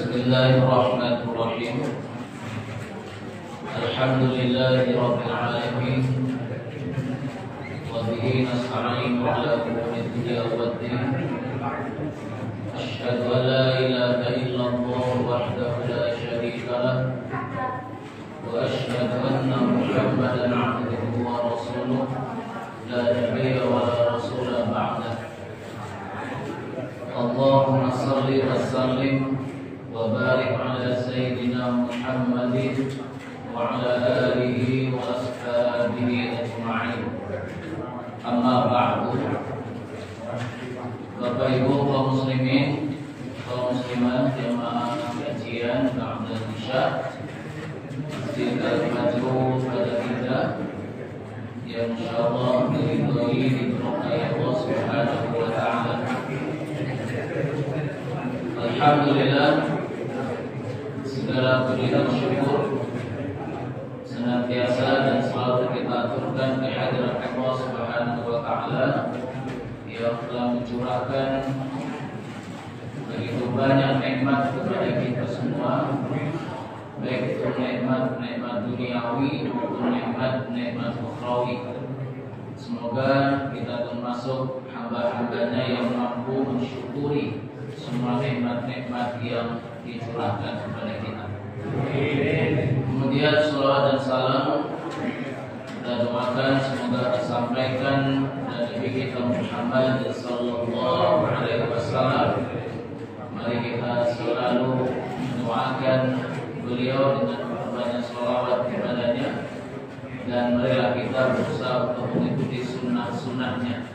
Bismillahirrahmanirrahim. Alhamdulillahi rabbil alamin. Wa bihi nasta'inu ala umuri dunya waddin. Asyhadu an la ilaha illallah wahdahu la syarika lah. Wa asyhadu anna Muhammadan 'abduhu wa rasuluh. La nabiyya wa la rasula ba'dah. Allahumma salli wa sallim wa barik ala sayyidina Muhammadin wa ala alihi wa ashabihi ajma'in. Amma ba'du. Bapak Ibu kaum muslimin, kaum muslimat jamaah kajian ba'da isya Masjid Al-Majru pada kita yang insyaallah diridhoi diberkahi Allah Subhanahu wa taala. Alhamdulillah, segala puji dan syukur senantiasa dan selalu kita aturkan kehadiran Allah Subhanahu wa taala yang telah mencurahkan begitu banyak nikmat kepada kita semua, baik itu nikmat duniawi maupun nikmat ukhrawi. Semoga kita termasuk hamba-hambanya yang mampu mensyukuri semua nikmat-nikmat yang dicurahkan kepada kita. Kemudian salawat dan salam kita doakan semoga tersampaikan dari Nabi kita Muhammad sallallahu alaihi wasallam. Mari kita selalu mendoakan beliau dengan banyak salawat kepadanya, dan marilah kita berusaha untuk mengikuti sunnah-sunnahnya.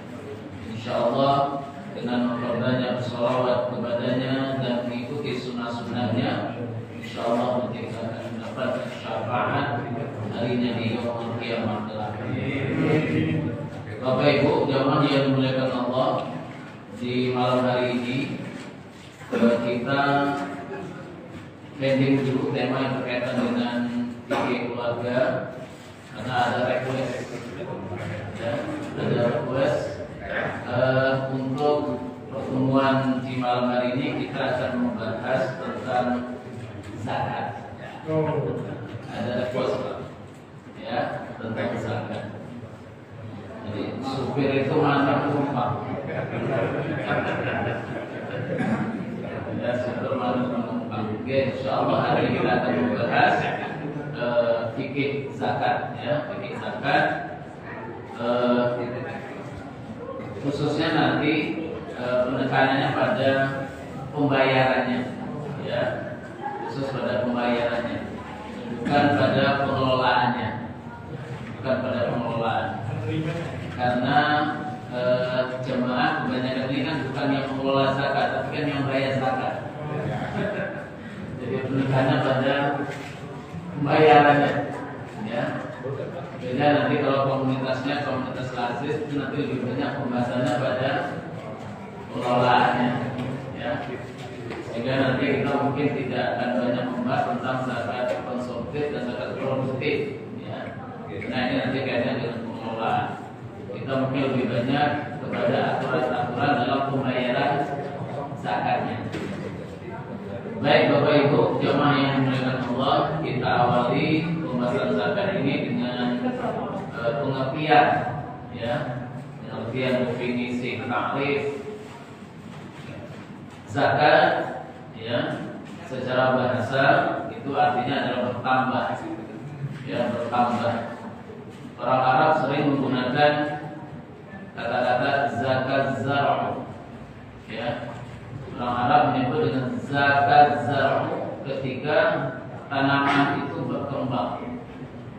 Insyaallah dengan memperbanyak salawat kepadanya dan mengikuti sunnah-sunnahnya, insyaallah nanti kita akan mendapatkan syafaat harinya di yaumul qiyamah kelak. Bapak Ibu jamaah yang dimuliakan Allah, di malam hari ini kita pending dulu tema yang berkaitan dengan fikih keluarga karena ada request untuk pertemuan di malam hari ini kita akan membahas tentang zakat. Ada request ya tentang zakat. Jadi supir itu mana penumpang? Ya, supir mana penumpang? Oke, insyaallah hari ini kita akan membahas fikih zakat, ya, fikih zakat. Khususnya nanti penekanannya pada pembayarannya, ya, khusus pada pembayarannya, bukan pada pengelolaannya, karena jemaah kebanyakan ini kan bukan yang mengelola zakat, tapi kan yang bayar zakat. Jadi penekanannya pada pembayarannya, ya. Beda nanti kalau komunitasnya komunitas lazis itu nanti lebih banyak pembahasannya pada pengelolaannya, ya. Sehingga nanti kita mungkin tidak akan banyak membahas tentang zakat konsumtif dan zakat produktif, ya. Nah ini nanti kaitannya dengan pengelolaan. Kita mungkin lebih banyak kepada aturan-aturan dalam pembayaran zakatnya. Baik Bapak Ibu jemaah yang dimuliakan Allah, kita awali pembahasan zakat ini dengan pengertian, ya, pengertian definisi takrif. Zakat, ya, secara bahasa itu artinya adalah bertambah, ya, bertambah. Orang Arab sering menggunakan kata-kata zakat zar'u, ya. Orang Arab menyebut dengan zakat zar'u ketika tanaman itu berkembang.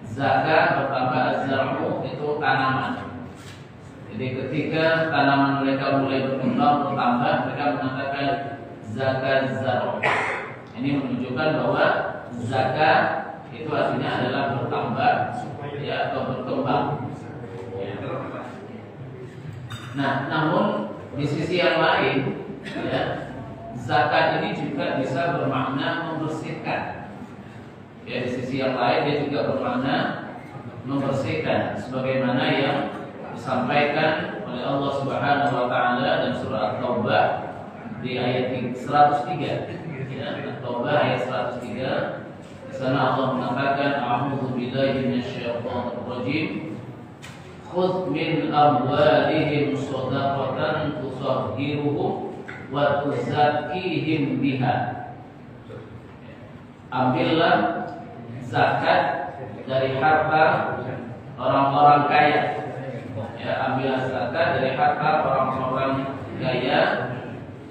Zakat bertambah zar'u itu tanaman. Jadi ketika tanaman mereka mulai berkembang bertambah, mereka mengatakan zakat zar'u. Ini menunjukkan bahwa zakat itu artinya adalah bertambah, ya, atau berkembang. Ya. Nah, namun di sisi yang lain, ya, zakat ini juga bisa bermakna membersihkan. Ya, di sisi yang lain dia juga bermakna membersihkan, sebagaimana yang disampaikan oleh Allah Subhanahu wa taala dalam surah At-Taubah di ayat 103. Ya, At-Taubah ayat 103. Di sana Allah mengatakan, A'udzu billahi minasyaitonir rajim. Khudh min amwalihim shadaqatan tutahhiruhum wa tuzakkihim biha. Ambillah zakat dari harta orang-orang kaya. Ya, ambillah zakat dari harta orang-orang kaya.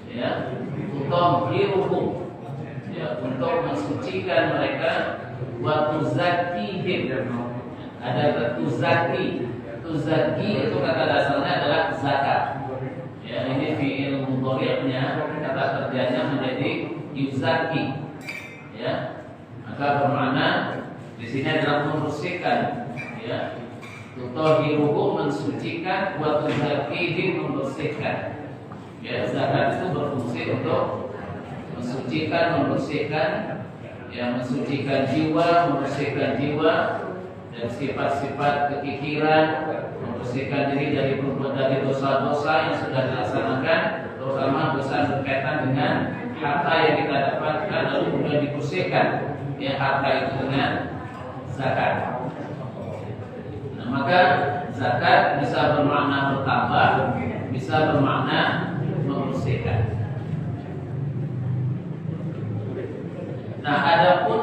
Ya, tutahhiruhum, ya, untuk mensucikan mereka, wa tuzakkihim. Ada tuzaki. Tuzaki itu kata dasarnya adalah zakat. Ya, ini fi'il mudhari'nya, kata kerjanya menjadi yuzaki. Ya, maka bermakna di sini adalah membersihkan. Ya, tutahhiruhum mensucikan, wa tuzakihim membersihkan. Ya, zakat itu berfungsi untuk mensucikan, membersihkan, ya, mensucikan jiwa, membersihkan jiwa dan sifat-sifat kekikiran, membersihkan diri dari dosa-dosa yang sudah dilaksanakan, terutama dosa berkaitan dengan harta yang kita dapatkan, lalu kemudian dibersihkan, ya, harta itu dengan zakat. Nah, maka zakat bisa bermakna bertambah, bisa bermakna membersihkan. Nah, adapun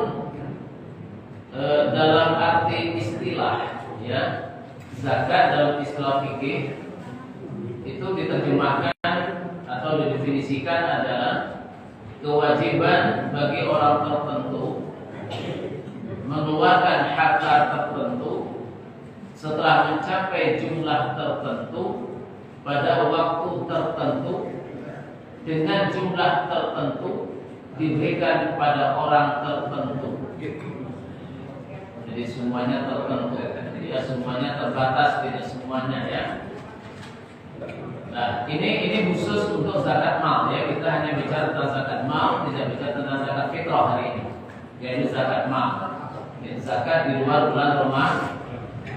dalam arti istilah, ya, zakat dalam istilah fikih itu diterjemahkan atau didefinisikan adalah kewajiban bagi orang tertentu mengeluarkan harta tertentu setelah mencapai jumlah tertentu pada waktu tertentu dengan jumlah tertentu diberikan kepada orang tertentu. Jadi semuanya tertentu, ya, semuanya terbatas, tidak semuanya, ya. Nah, ini khusus untuk zakat mal, ya. Kita hanya bicara tentang zakat mal, tidak bicara tentang zakat fitrah hari ini, yaitu zakat mal. Jadi zakat di luar bulan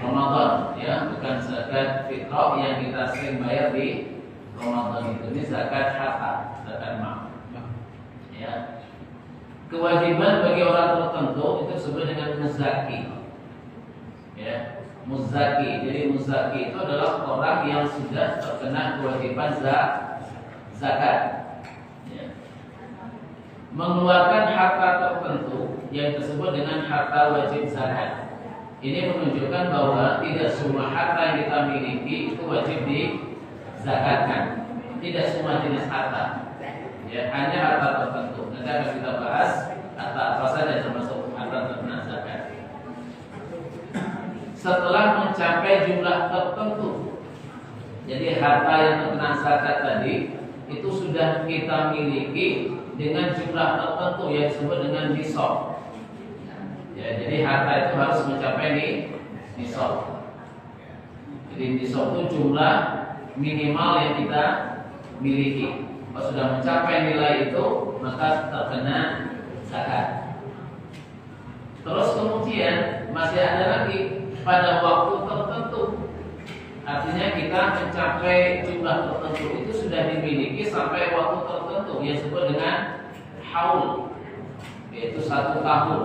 Ramadan, ya, bukan zakat fitrah yang kita sering bayar di Ramadan itu. Ini zakat harta, zakat mal. Ya. Kewajiban bagi orang tertentu itu disebut dengan muzaki. Ya, muzaki. Jadi muzaki itu adalah orang yang sudah terkena kewajiban zakat. Ya. Mengeluarkan harta tertentu yang disebut dengan harta wajib zakat. Ini menunjukkan bahwa tidak semua harta yang kita miliki itu wajib dizakatkan. Tidak semua jenis harta. Ya, hanya harta tertentu. Nanti akan kita bahas harta apa saja termasuk harta terkena zakat. Setelah mencapai jumlah tertentu, jadi harta yang terkena zakat tadi itu sudah kita miliki dengan jumlah tertentu yang disebut dengan nisab. Ya, jadi harta itu harus mencapai nisab. Jadi nisab itu jumlah minimal yang kita miliki. Kalau sudah mencapai nilai itu, maka terkena zakat. Terus kemudian masih ada lagi pada waktu tertentu. Artinya kita mencapai jumlah tertentu itu sudah dimiliki sampai waktu tertentu yang disebut dengan haul, yaitu 1 tahun.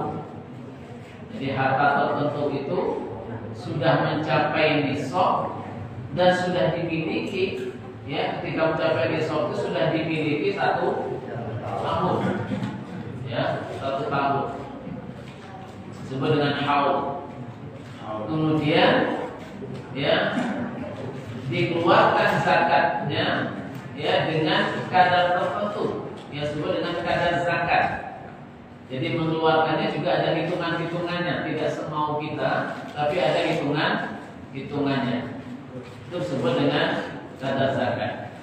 Jadi harta tertentu itu sudah mencapai nisab dan sudah dimiliki. Ya, ketika mencapai nisab itu sudah dimiliki 1 tahun. Ya, 1 tahun. Disebut dengan haul. Kemudian, ya, dikeluarkan zakatnya, ya, dengan kadar tertentu yang disebut dengan kadar zakat. Jadi mengeluarkannya juga ada hitungannya, tidak semau kita, tapi ada hitungannya. Itu disebut dengan kadar zakat.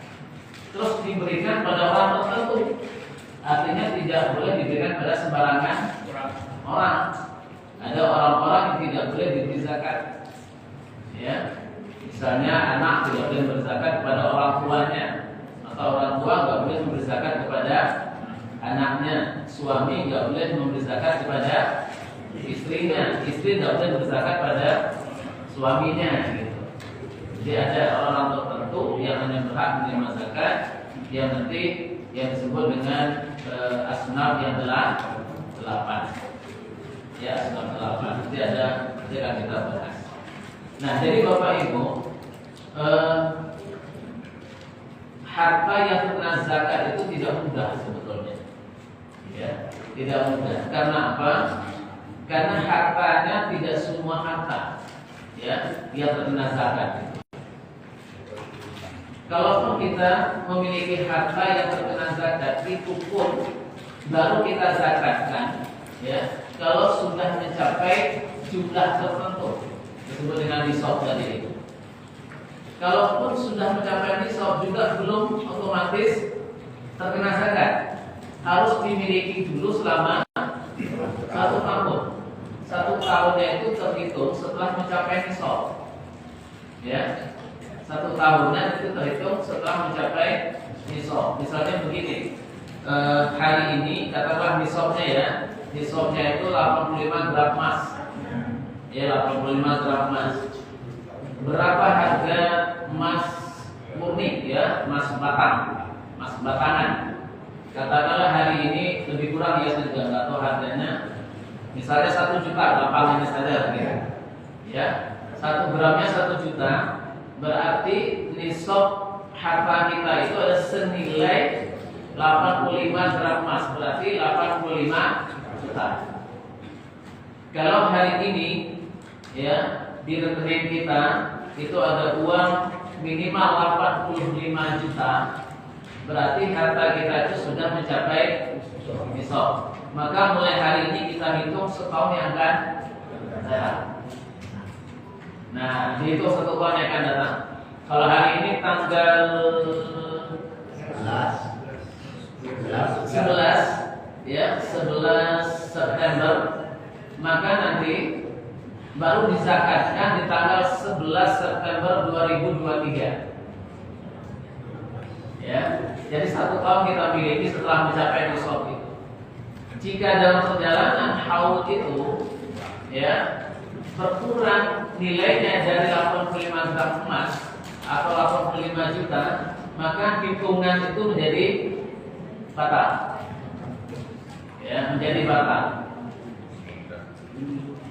Terus diberikan pada orang tertentu. Artinya tidak boleh diberikan pada sembarangan orang. Ada orang-orang yang tidak boleh diberi zakat. Ya. Misalnya anak tidak boleh berzakat kepada orang tuanya, atau orang tua nggak boleh memberi zakat kepada anaknya, suami nggak boleh memberi zakat kepada istrinya, istri nggak boleh berzakat pada suaminya, gitu. Jadi ada orang tertentu yang hanya berhak menerima zakat, yang nanti yang disebut dengan asnaf yang 8. Ya, asnaf 8. Nanti akan kita bahas. Nah, jadi Bapak Ibu, harta yang terkena zakat itu tidak mudah sebetulnya. Ya, tidak mudah. Karena apa? Karena hartanya tidak semua harta ya yang terkena zakat. Kalau kita memiliki harta yang terkena zakat, itu pun baru kita zakatkan ya kalau sudah mencapai jumlah tertentu disebut dengan nisab tadi itu. Kalaupun sudah mencapai nisab juga belum otomatis terkena zakat. Harus dimiliki dulu selama 1 tahun. 1 tahunnya itu terhitung setelah mencapai nisab. Ya. 1 tahunnya itu terhitung setelah mencapai nisab. Misalnya begini, hari ini katakanlah nisabnya ya, nisabnya itu 85 gram emas. Ya, 85 gram emas. Berapa harga emas murni ya, emas batang, emas batangan? Katakanlah hari ini lebih kurang ya, saya juga nggak tahu harganya. Misalnya 1 juta, lapangannya saja ya. 1 gramnya 1 juta. Berarti nisab harta kita itu ada senilai 85 gram emas, berarti 85 juta. Kalau hari ini ya di rekening kita itu ada uang minimal 85 juta, berarti harta kita itu sudah mencapai nisab. Maka mulai hari ini kita hitung setahun yang akan datang. Nah, dihitung 1 tahun yang akan datang. Kalau hari ini tanggal 11 ya, 11 September, maka nanti baru dizakatkan di tanggal 11 September 2023. Ya, jadi 1 tahun kita miliki setelah mencapai nisab itu. Jika dalam perjalanan haul itu ya berkurang nilainya dari 85 gram emas atau 85 juta, maka hitungan itu menjadi batal. Ya, menjadi batal.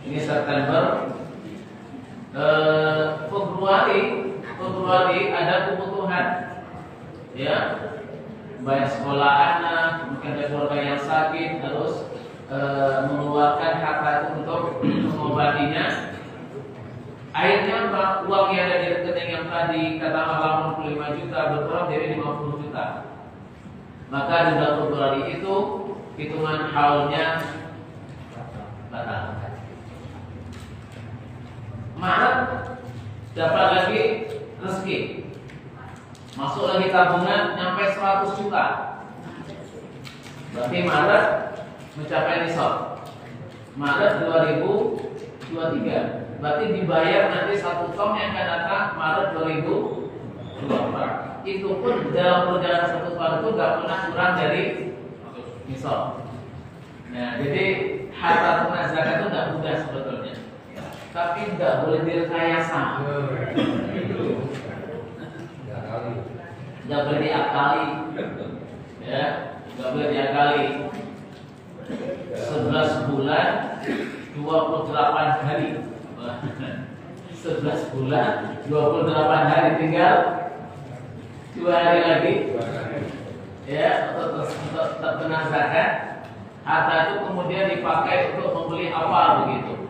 Ini September, Februari ada kebutuhan, ya, bayar sekolah anak, mungkin ada keluarga yang sakit, harus mengeluarkan harta itu untuk mengobatinya. Akhirnya uang yang ada di rekening yang tadi katakanlah 85 juta berkurang jadi 50 juta. Maka di bulan Februari itu hitungan haulnya batal. Maret dapat lagi rezeki, masuk lagi tabungan nyampe 100 juta. Berarti Maret mencapai nisab. Maret 2023. Berarti dibayar nanti 1 tahun yang akan datang Maret 2024. Itu pun dalam perjalanan 1 tahun itu nggak pernah kurang dari nisab. Nah, jadi harta terkena zakat itu nggak mudah sebetulnya, tapi nggak boleh direkayasa. Nggak boleh diakali, ya, nggak boleh diakali. 11 bulan 28 hari. 11 bulan 28 hari, tinggal 2 hari lagi ya untuk terkena zakat. Harta itu kemudian dipakai untuk membeli apa begitu.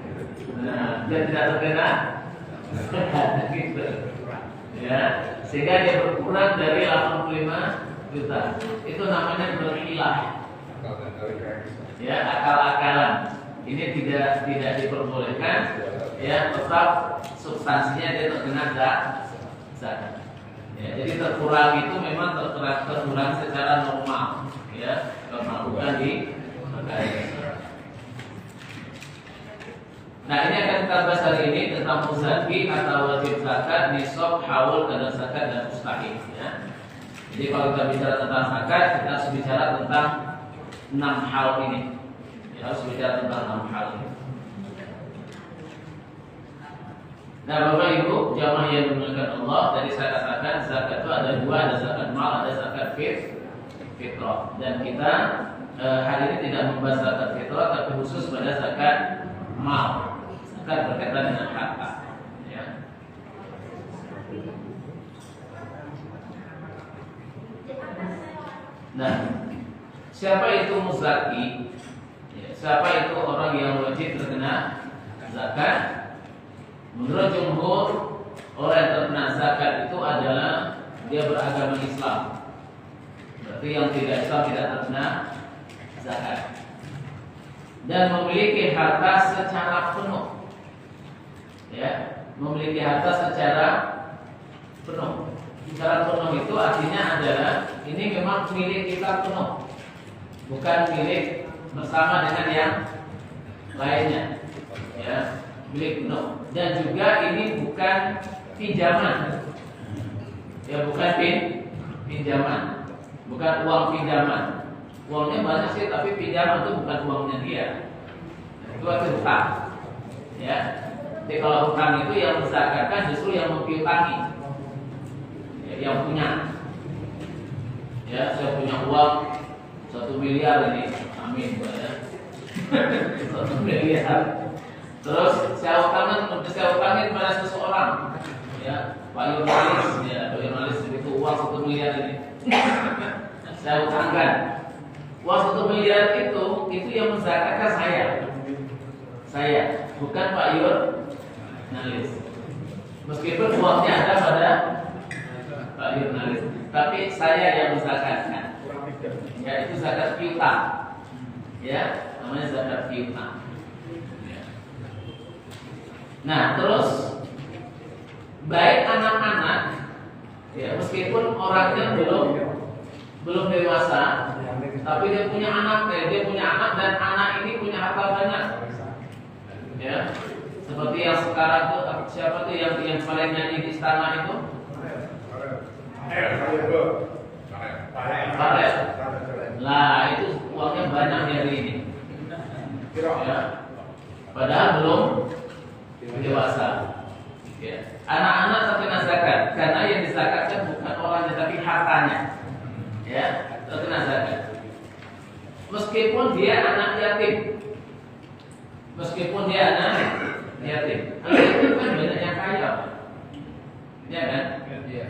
Nah, dia tidak terkena zakat gitu. Ya, sehingga dia berkurang dari 85 juta. Itu namanya berhilah. Ya, akal-akalan. Ini tidak diperbolehkan. Ya, tetap substansinya dia terkena zakat. Ya, jadi terkurang itu memang terkurang secara normal, ya, normal, bukan di terkait. Nah, ini akan kita bahas hari ini tentang muzaki atau wajib zakat, nisab, haul, qadar zakat dan mustahil. Ya. Jadi kalau kita bicara tentang zakat, kita harus bicara tentang 6 hal ini. Ya, harus bicara tentang 6 hal ini. Nah, Bapak Ibu jamaah yang dimuliakan Allah, tadi saya katakan zakat itu ada dua, ada zakat mal, ada zakat fitrah. Dan kita hari ini tidak membahas zakat fitrah, tapi khusus pada zakat mal, zakat berkaitan dengan harta. Ya. Nah, siapa itu muzaki? Ya, siapa itu orang yang wajib terkena zakat? Menurut jumhur, orang yang terkena zakat itu adalah dia beragama Islam. Berarti yang tidak Islam tidak terkena zakat. Dan memiliki harta secara penuh. Ya, memiliki harta secara penuh. Secara penuh itu artinya adalah ini memang milik kita penuh, bukan milik bersama dengan yang lainnya. Ya, milik penuh. Dan juga ini bukan pinjaman. Ya, bukan pinjaman. Bukan uang pinjaman. Uangnya banyak sih, tapi pinjaman itu bukan uangnya dia. Itu hutang. Ya. Jadi kalau hutang itu yang menzakatkan justru yang mempiutangi. Ya, yang punya. Ya, saya punya uang 1 miliar ini. Amin, Pak ya. 1 miliar. Terus saya utangin pada seseorang, ya, Pak Jurnalis, ya, Pak Jurnalis itu uang 1 miliar ini, saya utangkan. Uang 1 miliar itu yang menzakatkan saya, bukan Pak Jurnalis. Meskipun uangnya ada pada Pak Jurnalis, tapi saya yang menzakatkan. Ya, itu zakat piutang, ya, namanya zakat piutang. Nah, terus baik anak-anak, ya, meskipun orangnya belum dewasa, tapi dia punya anak, dan anak ini punya harta banyak, ya, seperti yang sekarang tuh siapa tuh yang paling nyanyi di istana itu? Farel. Lah, itu uangnya banyak dari ini, ya, padahal belum dewasa. Ya. Anak-anak terkena zakat karena yang dizakatkan bukan orangnya tapi hartanya. Ya, terkena zakat. Meskipun dia anak yatim. Anak yatim kan banyak yang kaya. Ya kan? Iya.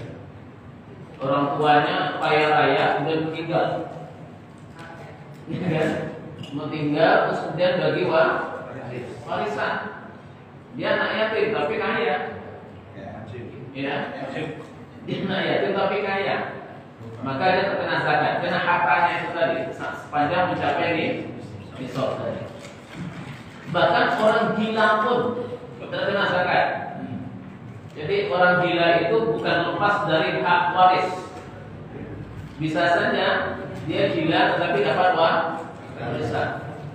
Orang tuanya kaya raya udah meninggal. Ya kan? Meninggal terus kemudian bagi warisan. Dia anak yatim tapi kaya. Ya. Dia anak yatim tapi kaya. Maka dia terkena zakat. Karena hartanya itu tadi sepanjang mencapai nisab tadi. Bahkan orang gila pun terkena zakat. Jadi orang gila itu bukan lepas dari hak waris. Bisa saja dia gila tetapi dapat warisan.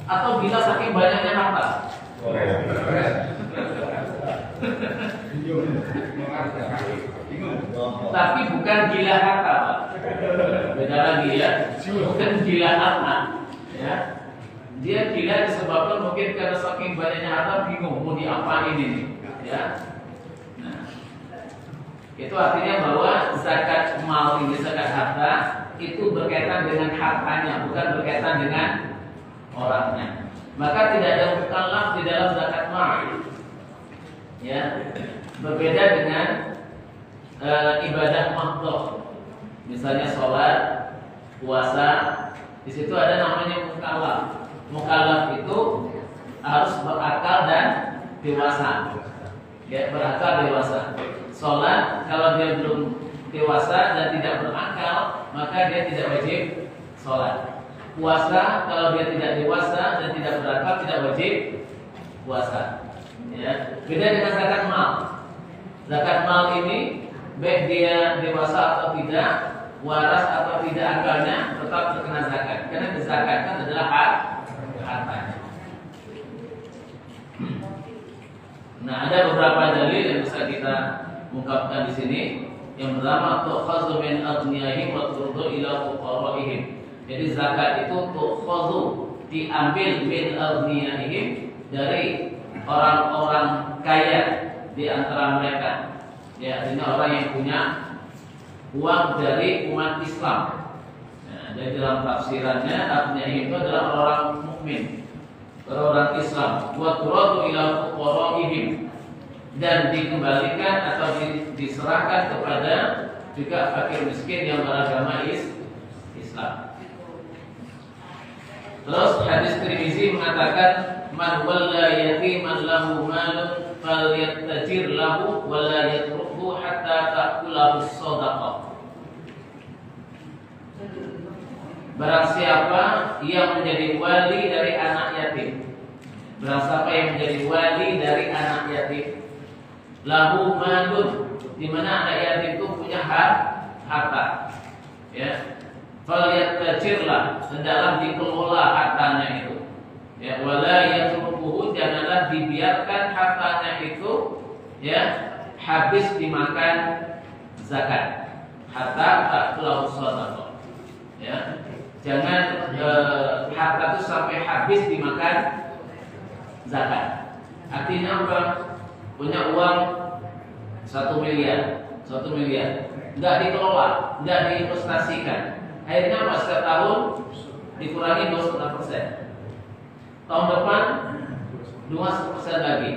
Atau gila saking banyaknya harta. Tapi bukan gila harta, Pak. Beda lagi ya. Bukan gila harta, ya. Dia gila disebabkan mungkin karena saking banyaknya harta bingung mau diapain ini, ya. Nah, itu artinya bahwa zakat mal ini, zakat harta itu berkaitan dengan hartanya, bukan berkaitan dengan orangnya. Maka tidak ada mukallaf di dalam zakat mal. Ya, berbeda dengan ibadah makhluk, misalnya sholat, puasa. Di situ ada namanya mukallaf. Mukallaf itu harus berakal dan dewasa. Ya, berakal dewasa. Sholat kalau dia belum dewasa dan tidak berakal, maka dia tidak wajib sholat. Puasa kalau dia tidak dewasa dan tidak berakal, tidak wajib puasa. Ya, beda dengan zakat mal. Zakat mal ini baik dia dewasa atau tidak, waras atau tidak akalnya, tetap terkena zakat. Karena dizakatkan adalah hartanya. Nah, ada beberapa dalil yang bisa kita ungkapkan di sini. Yang pertama, tu'khadhu min aghniyahim wa turdu ila fuqaraihim. Jadi zakat itu tu'khadhu, diambil min aghniyahim, dari orang-orang kaya, di antara mereka. Ya, artinya orang yang punya uang dari umat Islam. Nah, dari dalam tafsirannya artinya itu adalah orang mukmin, orang Islam. Wa turadu ila fuqaraihim, dan dikembalikan atau diserahkan kepada juga fakir miskin yang beragama Islam. Terus hadis Tirmizi mengatakan man walla yatiman lahu malun falyattajir lahu wa la yatruku hatta ta'kulahu shadaqah. Barang siapa yang menjadi wali dari anak yatim, barang siapa yang menjadi wali dari anak yatim, lahu malun, di mana anak yatim itu punya harta, ya, falyattajirlah, hendaklah dikelola hartanya itu, ya, wala yatrukuhu, janganlah dibiarkan hartanya itu, ya, habis dimakan zakat, hatta ta'kulahu shadaqah, ya, jangan harta itu sampai habis dimakan zakat. Artinya apa? Punya uang 1 miliar, nggak dikelola, nggak diinvestasikan. Akhirnya pas setiap tahun dikurangi 2,5%. Tahun depan 2,5% lagi.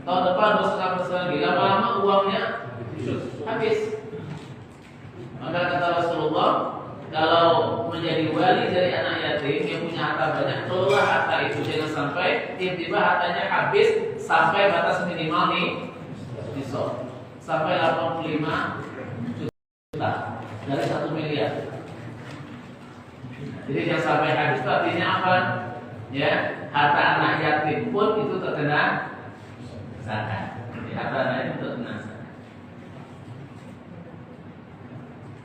Tahun depan 2,5% lagi. Lama-lama uangnya habis. Maka kata Rasulullah, kalau menjadi wali dari anak yatim yang punya harta banyak, kelola harta itu, jangan sampai tiba-tiba hartanya habis sampai batas minimal nih, sampai 85 juta dari 1 miliar. Jadi jangan sampai habis. Itu artinya apa? Ya, harta anak yatim pun itu terkena zakat. Jadi harta anak yatim terkena zakat.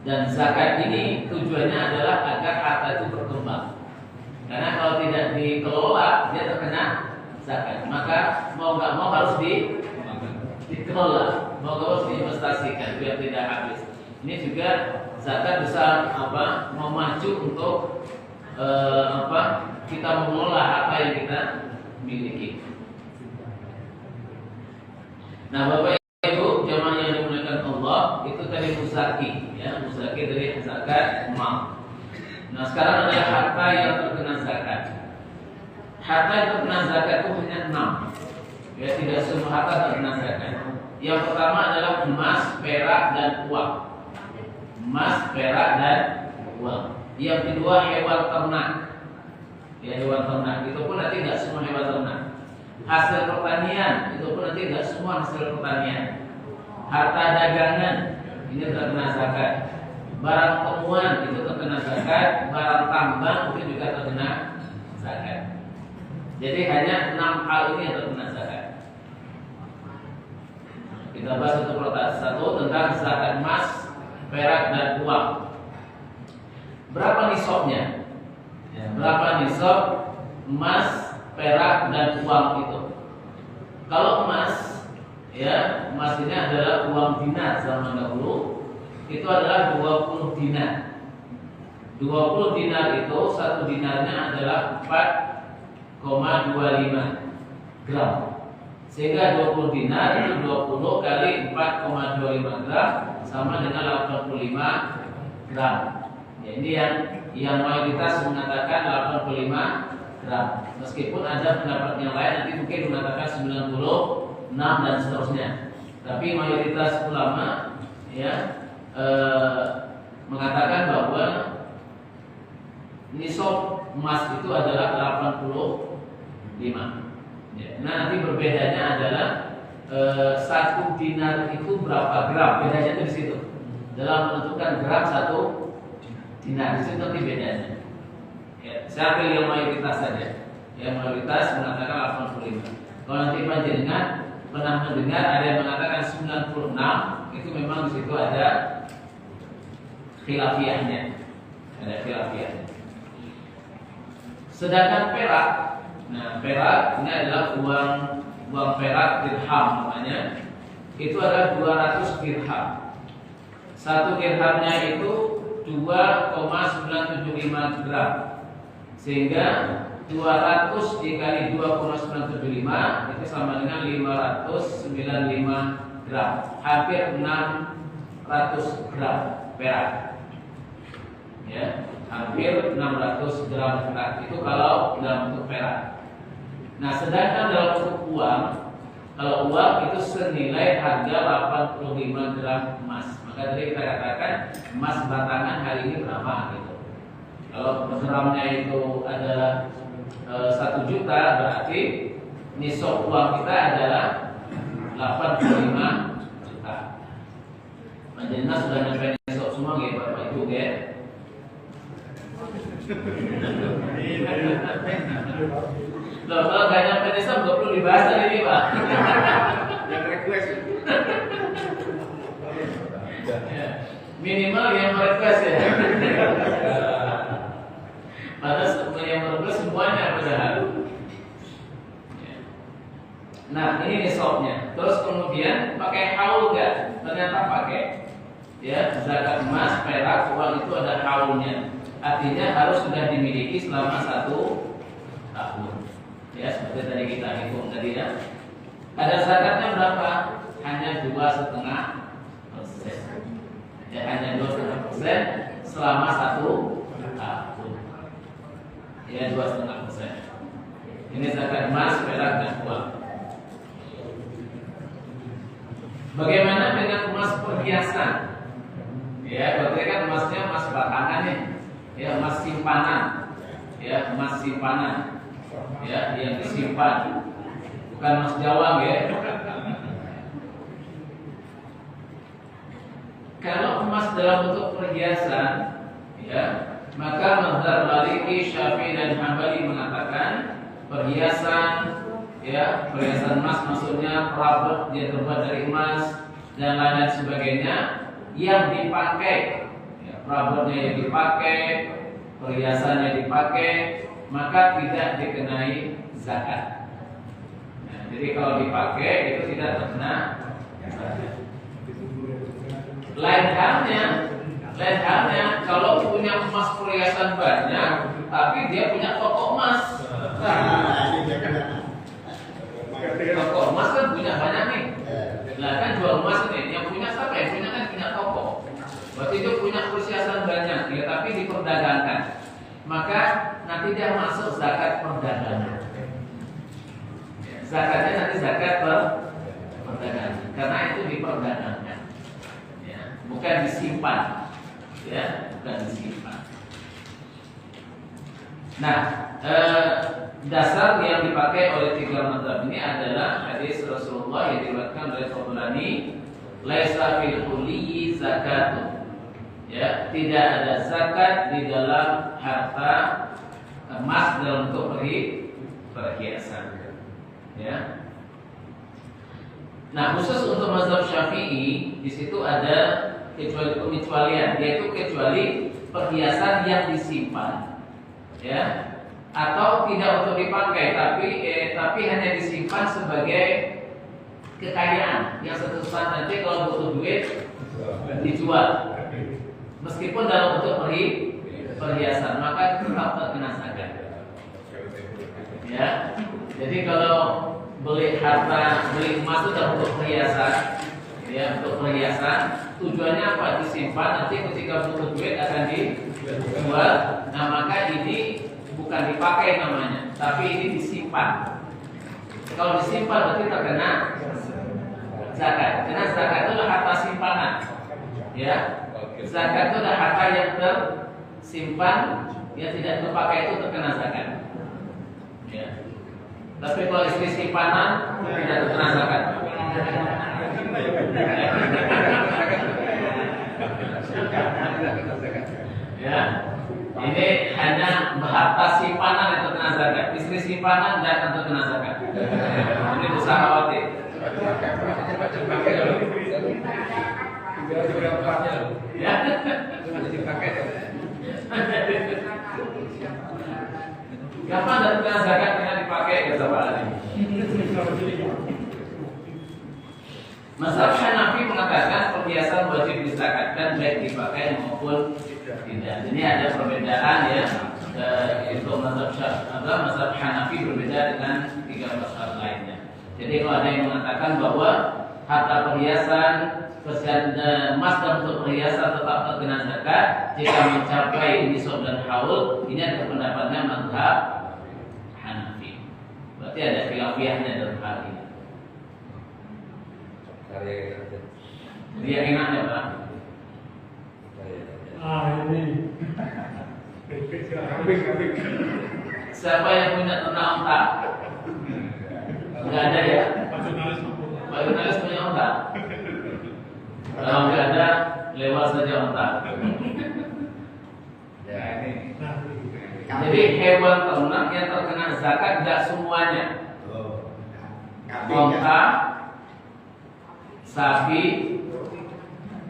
Dan zakat ini tujuannya adalah agar harta itu berkembang. Karena kalau tidak dikelola, dia terkena zakat. Maka mau nggak mau harus dikelola, mau nggak harus diinvestasikan biar tidak habis. Ini juga zakat bisa memacu untuk kita mengelola apa yang kita miliki. Nah, Bapak Ibu jamaah yang dimuliakan Allah, itu tadi muzaki, ya, muzaki dari zakat mal. Nah, sekarang ada harta yang terkena zakat. Harta yang terkena zakat itu hanya 6. Ya, tidak semua harta terkena zakat. Yang pertama adalah emas, perak, dan uang. Emas, perak, dan uang. Yang kedua hewan ternak. Ya, hewan ternak itu pun nanti tidak semua hewan ternak. Hasil pertanian itu pun nanti tidak semua hasil pertanian. Harta dagangan ini terkena zakat. Barang temuan itu terkena zakat. Barang tambang itu juga terkena zakat. Jadi hanya 6 hal ini yang terkena zakat. Kita bahas satu persatu tentang zakat emas, perak, dan uang. Berapa nisabnya? Ya, berapa nisab emas, perak, dan uang itu? Kalau emas, ya, emas ini adalah uang dinar zaman dahulu. Itu adalah 20 dinar. 20 dinar itu, satu dinarnya adalah 4,25 gram. Sehingga 20 dinar itu 20 kali 4,25 gram sama dengan 85 gram. Ya, ini yang mayoritas mengatakan 85 gram. Meskipun ada pendapat yang lain nanti mungkin mengatakan 96 dan seterusnya. Tapi mayoritas ulama, ya, mengatakan bahwa nisab emas itu adalah 85. Ya, nah, nanti berbedanya adalah 1 dinar itu berapa gram? Bedanya itu di situ. Dalam menentukan gram 1 dinar, di situ nanti bedanya. Ya, saya ambil yang mayoritas saja. Yang mayoritas mengatakan 85. Kalau nanti panjenengan pernah mendengar ada yang mengatakan 96, itu memang di situ ada khilafiyahnya. Ada khilafiyahnya. Sedangkan perak, nah, perak ini adalah uang perak dirham namanya. Itu adalah 200 dirham. 1 dirhamnya itu 2,975 gram. Sehingga 200 dikali 2,975 itu sama dengan 595 gram, hampir 600 gram perak. Ya, hampir 600 gram perak itu kalau dalam bentuk perak. Nah, sedangkan dalam bentuk uang, kalau uang itu senilai harga 85 gram emas. Maka tadi kita katakan emas batangan hari ini berapa gitu. Kalau gramnya itu adalah 1 juta, berarti nisab uang kita adalah 85 juta. Panjenengan sudah nyampe nisab semua nggih Bapak Ibu nggih? Loh, kalau nggak nyampe nisab nggak perlu dibahas ini Pak. Yang request. Minimal yang request ya. Padahal yang request semuanya padahal. Nah, ini nisabnya. Terus kemudian pakai haul nggak? Ternyata pakai. Ya, zakat emas, perak, uang itu ada haulnya. Artinya harus sudah dimiliki selama 1 tahun. Ya, seperti tadi kita hitung tadi ya. Ada zakatnya berapa? Hanya 2,5%. Ya, hanya 2,5% selama 1 tahun. Ya, 2,5%. Ini zakat emas, perak, dan uang. Bagaimana dengan emas perhiasan? Ya, berarti kan emasnya emas batangan nih. Ya, emas simpanan. Ya, emas simpanan. Ya, yang disimpan. Bukan emas jawang ya. Kalau emas dalam bentuk perhiasan, ya, maka mazhab Maliki, Syafi'i dan Hambali mengatakan perhiasan, ya, perhiasan emas maksudnya perabot yang terbuat dari emas dan lain sebagainya yang dipakai, ya, perabotnya yang dipakai, perhiasannya dipakai, maka tidak dikenai zakat. Nah, jadi kalau dipakai itu tidak terkena zakat. Lain halnya kalau punya emas perhiasan banyak, tapi dia punya toko emas. Toko emas kan punya banyak nih. Nah, kan jual emas ini, yang punya siapa? Yang punya kan punya toko. Berarti dia punya perhiasan banyak, ya, tapi diperdagangkan. Maka nanti dia masuk zakat perdagangan. Zakatnya nanti zakat perdagangan, karena itu diperdagangkan. Bukan disimpan, ya, bukan disimpan. Nah, dasar yang dipakai oleh 3 mazhab ini adalah hadis Rasulullah yang diriwayatkan oleh Tabrani, laisa fil huliyyi zakatun. Ya, tidak ada zakat di dalam harta emas dalam bentuk perhiasan. Ya. Nah, khusus untuk mazhab Syafi'i di situ ada kecualian, yaitu kecuali perhiasan yang disimpan, ya, atau tidak untuk dipakai, tapi hanya disimpan sebagai kekayaan yang suatu saat nanti kalau butuh duit dijual, meskipun dalam bentuk perhiasan, maka tetap terkena zakat. Ya, jadi kalau beli emas itu dalam bentuk perhiasan, ya, untuk perhiasan, tujuannya apa? Disimpan, nanti ketika butuh duit akan dijual. Nah, maka ini bukan dipakai namanya, tapi ini disimpan. Kalau disimpan berarti terkena zakat. Karena zakat itu adalah harta simpanan, ya. Zakat itu adalah harta yang tersimpan, yang tidak terpakai itu terkena zakat. Ya. Tapi kalau istri simpanan tidak terkena zakat. Ya, ini hanya harta simpanan yang terkena zakat. Istri simpanan tidak akan terkena zakat. Ini dosa khawatir. Ya, kapan dan terkena zakat dengan dipakai bersama lagi. Mazhab Hanafi mengatakan perhiasan wajib dizakatkan baik dipakai maupun tidak. Ini ada perbedaan ya. Itu mazhab Jadi kalau ada yang mengatakan bahwa harta perhiasan emas dan untuk perhiasan tetap terkena zakat jika mencapai nisab dan haul, ini adalah pendapatnya mazhab Hanafi. Berarti ada khilafiyahnya dalam hal ini. Dia enaknya Pak. Ini Siapa yang punya ternak unta? Enggak ada ya? Pak Yunalis punya unta? Kalau enggak ada, lewat saja unta. Ya ini. Jadi hewan ternak yang terkena zakat enggak semuanya. Unta, sapi,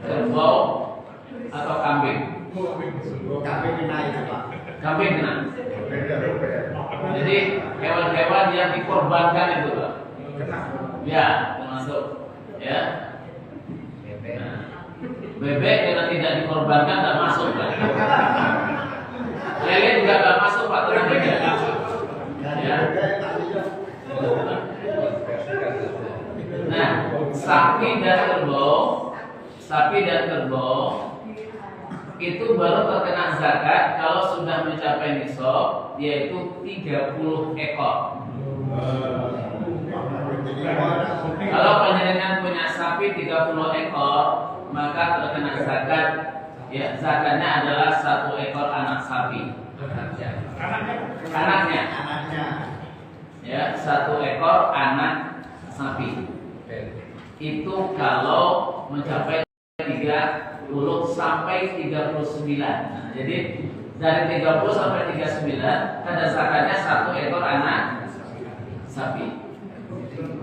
kerbau, atau kambing. Kambing kena itu Pak. Kambing kena. Jadi hewan-hewan yang dikorbankan itu Pak. Ya, termasuk. Ya. Nah, bebek yang tidak dikorbankan tidak masuk Pak. Lele juga tidak masuk Pak, tenang aja. Ya. Nah, sapi dan kerbau itu baru terkena zakat kalau sudah mencapai nisab, yaitu 30 ekor. Kalau panjenengan punya sapi 30 ekor, maka terkena zakat. Ya, zakatnya adalah 1 ekor anak sapi. Anaknya. Ya, 1 ekor anak sapi. Itu kalau mencapai 30 sampai 39. Nah, jadi dari 30 sampai 39 ada zakatnya 1 ekor anak sapi.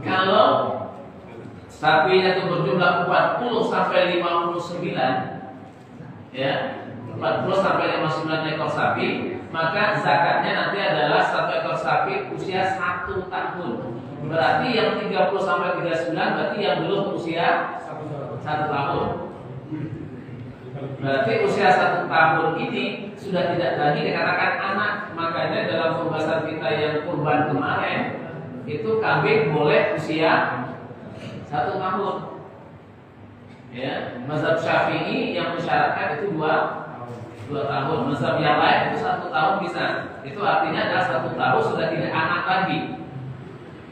Kalau sapinya itu berjumlah 40 sampai 59, ya, 40 sampai 59 ekor sapi, maka zakatnya nanti adalah 1 ekor sapi usia 1 tahun. Berarti yang 30 sampai 39 berarti yang belum usia 1 tahun. Berarti usia 1 tahun ini sudah tidak lagi dikatakan anak. Makanya dalam pembahasan kita yang kurban kemarin, itu kambing boleh usia 1 tahun. Ya, mazhab Syafi'i yang mensyaratkan itu 2 tahun. Mazhab yang lain itu 1 tahun bisa. Itu artinya adalah 1 tahun sudah tidak anak lagi.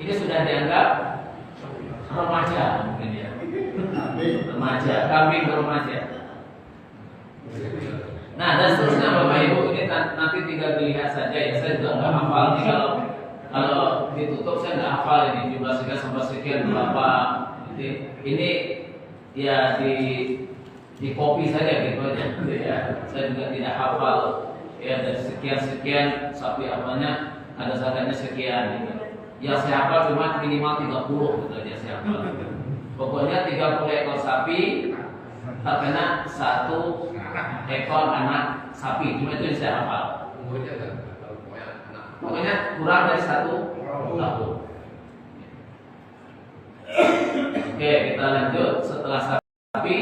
Ini sudah dianggap remaja mungkin ya. Remaja, kambing remaja. Nah, dan seterusnya Bapak Ibu, ini nanti tinggal dilihat saja ya. Saya juga nggak hafal nih kalau ditutup saya nggak hafal ini jumlah sekian sampai sekian berapa. Ini ya di copy saja gitu aja. Ya. Saya juga tidak hafal ya dari sekian sapi apanya ada zakatnya sekian. Gitu. Yang saya hafal cuma minimal 30 gitu aja saya hafal. Pokoknya 30 ekor sapi terkena 1 ekor anak sapi. Cuma itu yang saya hafal. Pokoknya kurang dari 1 tahun. Oke, kita lanjut. Setelah sapi,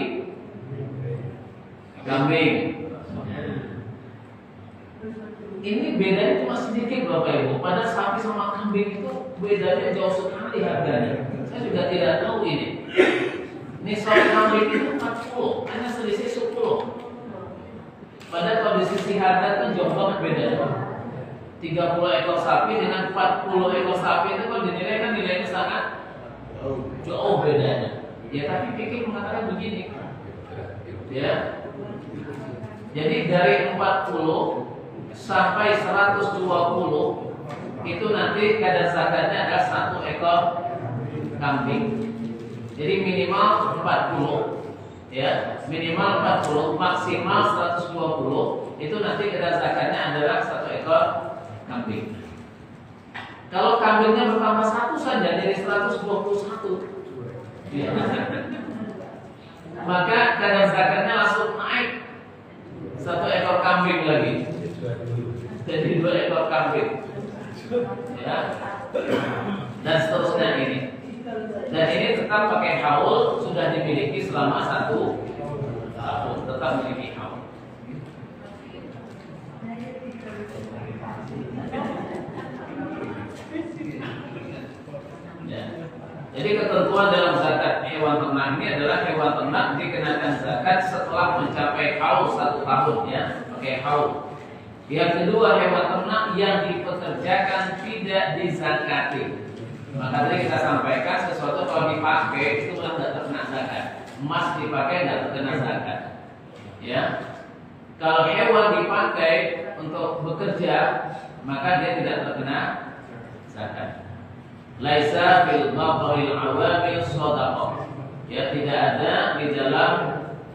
kambing. Ini bedanya cuma sedikit Bapak Ibu. Pada sapi sama kambing itu bedanya jauh sekali harganya. Saya juga tidak tahu ini. Ini sapi kambing itu 40, hanya selisih 10. Padahal kalau di sisi harga itu jauh banget bedanya. 30 ekor sapi dengan 40 ekor sapi itu kalau dinilai kan nilainya sangat jauh bedanya. Ya tapi pikir mengatakan begini. Ya. Jadi dari 40 sampai 120 itu nanti kadar zakatnya adalah 1 ekor kambing. Jadi minimal 40 ya, minimal 40, maksimal 120 itu nanti kadar zakatnya adalah 1 ekor kambing. Kalau kambingnya bertambah 1 saja jadi 121 ya. Maka kadar zakatnya langsung naik 1 ekor kambing lagi. Jadi 2 ekor kambing, ya, dan seterusnya ini. Dan ini tetap pakai haul sudah dimiliki selama 1 tahun, tetap memiliki haul. Ya. Jadi ketentuan dalam zakat hewan ternak ini adalah hewan ternak dikenakan zakat setelah mencapai haul 1 tahun ya, pakai haul. Yang kedua, hewan ternak yang dipekerjakan tidak dizakati. Maka tadi kita sampaikan sesuatu kalau dipakai itu tidak terkena zakat. Emas dipakai tidak terkena zakat. Ya, kalau hewan dipakai untuk bekerja maka dia tidak terkena zakat. Laisa fil maqaril awamil shadaqah. Ya, tidak ada di dalam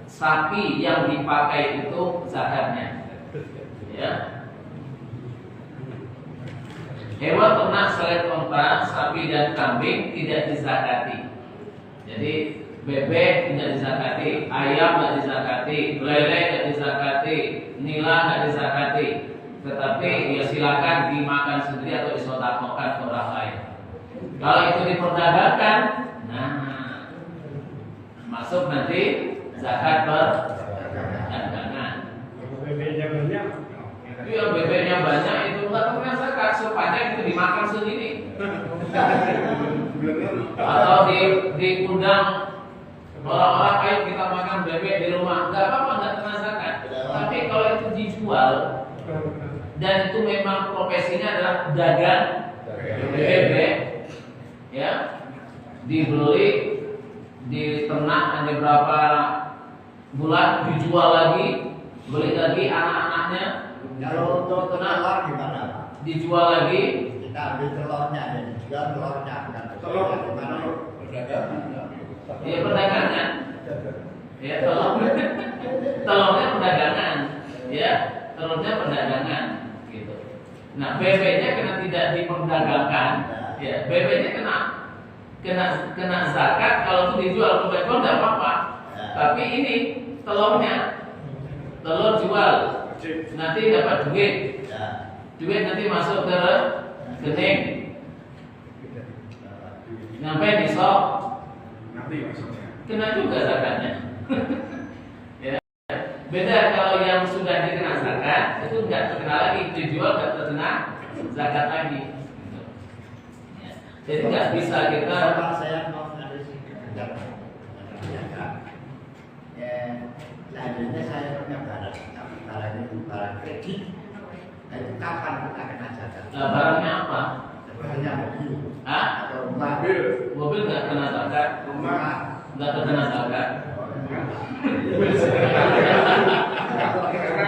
sapi yang dipakai itu zakatnya. Ya. Hewan ternak selain unta, sapi dan kambing tidak dizakati. Jadi bebek tidak dizakati, ayam tidak dizakati, lele tidak dizakati, nila tidak dizakati. Tetapi ya silakan dimakan sendiri atau disedekahkan ke orang lain. Kalau itu diperdagangkan, nah masuk nanti zakat perdagangan. Bebeknya banyak. Iya, bebeknya banyak itu nggak terkena zakat sepanjang itu dimakan sendiri. Atau diundang orang-orang, ayo kita makan bebek di rumah, nggak apa-apa, nggak kena zakat. Tapi kalau itu dijual dan itu memang profesinya adalah dagang bebek, ya, dibeli, diternak hanya berapa bulan, dijual lagi, beli lagi anak-anaknya. Kalau untuk telur gimana Pak? Dijual lagi, Kita ambil telurnya dan dijual telurnya bukan Telur gimana? ya perdagangan, ya telurnya perdagangan, ya telurnya perdagangan, gitu. Nah bebeknya karena tidak diperdagangkan, ya bebeknya kena zakat kalau itu dijual ke ekor tidak apa-apa. Tapi ini telurnya, telur jual, nanti dapat duit. Duit nanti masuk ke rekening. Sampai di shop Nanti maksudnya. kena juga zakatnya. Ya. Beda kalau yang sudah dikena zakat itu nggak terkena lagi, dijual nggak terkena zakat lagi. Ya. Jadi nggak bisa kita. Kalau saya mau ngambil sekedar ya, selanjutnya saya punya barang, tapi barang itu barang kredit. Nah, itu kapan kita kena zakat? Nah, barangnya apa? Barangnya mobil Hah? atau rumah. Mobil nggak kena zakat, Rumah. nggak terkena zakat. Karena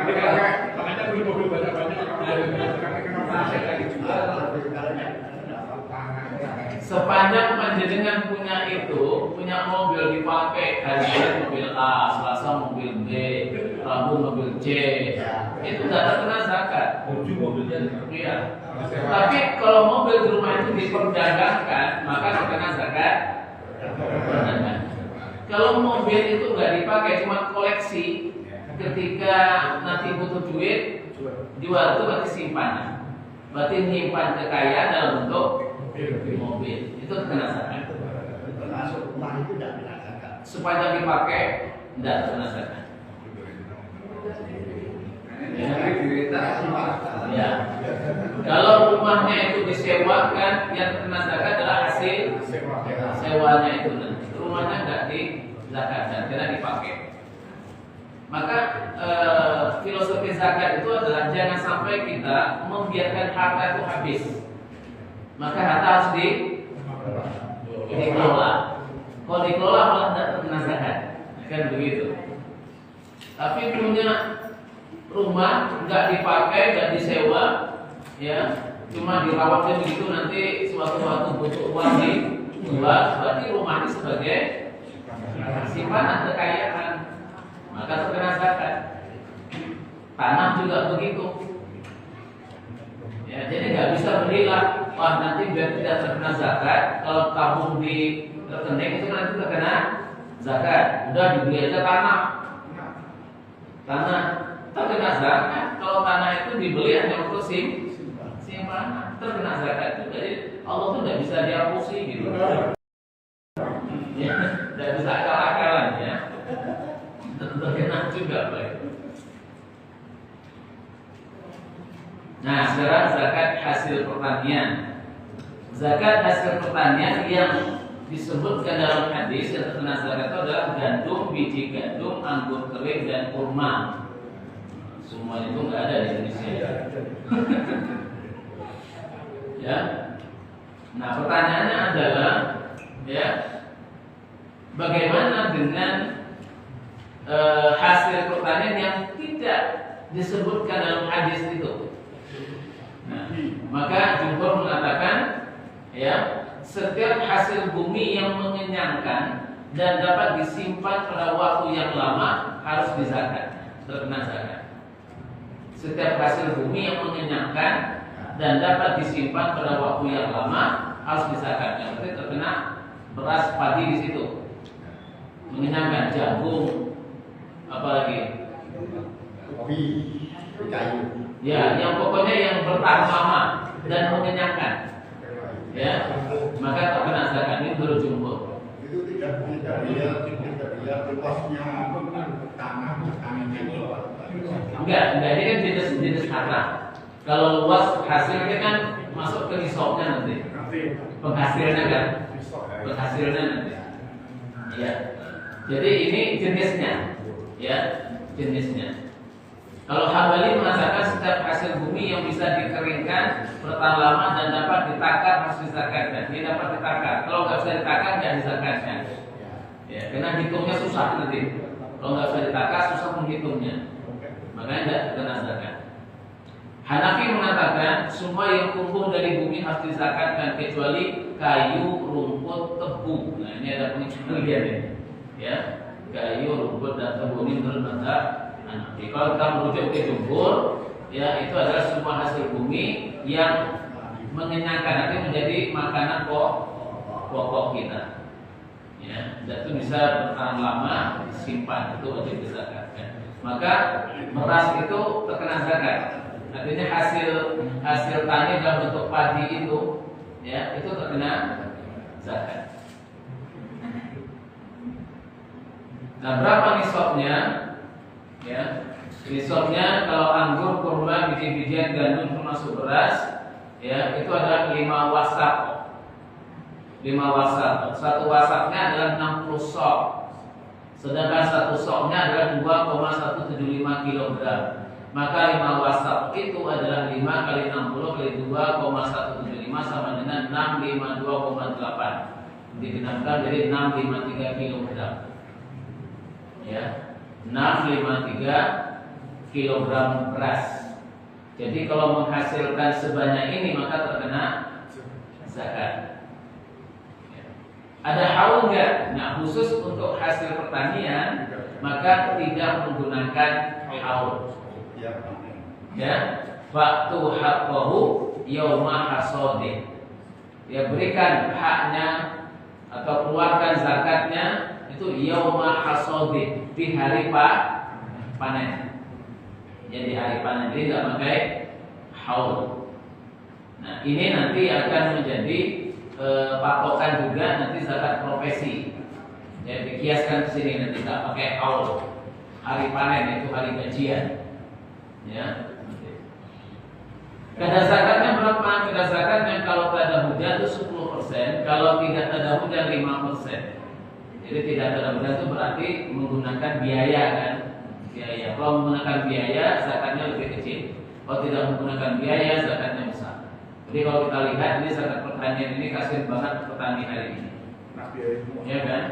dipakai, makanya beli mobil banyak-banyak karena kenapa saya lagi jual. Sepanjang panjenengan punya itu, punya mobil dipakai, hari ini mobil A, Selasa mobil B, Rabu mobil C, itu nggak terkena zakat. Iya. Tapi kalau mobil di rumah itu diperdagangkan, maka terkena zakat. Kalau mobil itu nggak dipakai, cuma koleksi, ketika nanti butuh duit, jual itu berarti simpanan. Berarti menyimpan kekayaan dalam bentuk mobil. Itu terkena zakat. Termasuk rumah itu tidak kena zakat. Sepanjang dipakai, tidak terkena zakat. Ya. Kalau rumahnya itu disewakan, yang terkena zakat adalah hasil sewanya itu. Rumahnya nggak dizakatkan, karena dipakai. Maka filosofi zakat itu adalah jangan sampai kita membiarkan harta itu habis. Maka harta harus dikelola. Kalau dikelola malah tidak terkena zakat, kan begitu. Tapi punya rumah nggak dipakai, nggak disewa, ya, cuma dirawatnya begitu, nanti suatu waktu butuh uang dijual, berarti rumah ini sebagai simpanan kekayaan, maka terkena zakat. Tanah juga begitu. Ya, jadi nggak bisa berilah, wah nanti biar tidak terkena zakat, kalau tabung di rekening itu nanti terkena zakat. Udah dibeli aja tanah terkena zakat. Kalau tanah itu dibeli hanya untuk simpanan, terkena zakat juga. Jadi Allah tuh nggak bisa dihapusi gitu. Ya, nggak bisa akal-akalan ya. Terkena juga baik. Nah, sekarang zakat hasil pertanian. Zakat hasil pertanian yang disebutkan dalam hadis yang terkena zakat itu adalah gandum, biji gandum, anggur kering dan kurma. Semua itu nggak ada di Indonesia. Ya. Nah, pertanyaannya adalah, ya, bagaimana dengan hasil pertanian yang tidak disebutkan dalam hadis itu? Nah, maka jumhur mengatakan, ya, setiap hasil bumi yang mengenyangkan dan dapat disimpan pada waktu yang lama harus dizakat, terkena zakat. Setiap hasil bumi yang mengenyangkan dan dapat disimpan pada waktu yang lama harus disakatkan. Berarti terkena beras padi di situ, mengenyangkan, jagung, apalagi kopi, kayu. Ya, yang pokoknya yang bertahan lama dan mengenyangkan, ya, maka terkena zakat. Ini menurut jumhur. Itu tidak lihat luasnya tanah itu. Enggak, ini kan jenis tanah. Kalau luas hasilnya kan masuk ke nisabnya nanti. Penghasilnya kan, penghasilnya nanti. Ya. Jadi ini jenisnya, ya, jenisnya. Kalau Hambali mengatakan setiap hasil bumi yang bisa dikeringkan, bertahan lama dan dapat ditakar harus dizakatkan. Ini dapat ditakar. Kalau nggak bisa ditakar, nggak dizakatkan. Ya, karena hitungnya susah nanti. Kalau nggak bisa ditakar, susah menghitungnya. Makanya tidak terkena zakat. Hanafi mengatakan semua yang tumbuh dari bumi harus dizakatkan kecuali kayu, rumput, tebu. Nah, ini ada penelitian ini. Ya, kayu, rumput dan tebu ini menurut mazhab Hanafi. Kalau kita merujuk ke jumhur, ya, itu adalah semua hasil bumi yang mengenyangkan, nanti menjadi makanan pokok kita. Ya, dan itu bisa bertahan lama, disimpan, itu wajib dizakatkan. Maka beras itu terkena zakat. Artinya hasil tani dalam bentuk padi itu, ya, itu terkena zakat. Nah, berapa nisabnya? Ya, nisabnya kalau anggur, kurma, biji-bijian, gandum termasuk beras, ya, itu adalah 5 wasak. 5 wasak. Satu wasaknya adalah 60 sok. Sedangkan satu soknya adalah 2,175 kg. Maka 5 wasak itu adalah 5 kali 60 kali 2,175 sama dengan 652,8. Digenapkan jadi 653 kg. Ya, 653 kg beras. Jadi kalau menghasilkan sebanyak ini maka terkena zakat. Ada haul enggak? Nah, khusus untuk hasil pertanian maka tidak menggunakan haul. Ya, waktu haqqahu yauma hasodih. Ya, berikan haknya atau keluarkan zakatnya itu yauma hasodih, di hari panen. Jadi hari panen ini tidak pakai haul. Nah, ini nanti akan menjadi patokan juga nanti zakat profesi. Ya, dikiaskan ke sini nanti tak pakai haul. Hari panen itu hari gajian. Ya. Kadar zakatnya berapa? Kadar zakatnya kalau ada hujan itu 10%, kalau tidak ada hujan 5%. Jadi tidak ada hujan itu berarti menggunakan biaya kan? Biaya. Kalau menggunakan biaya zakatnya lebih kecil. Kalau tidak menggunakan biaya zakatnya besar. Jadi kalau kita lihat ini zakat pertanian ini kasihan banget petani hari ini. Ya kan?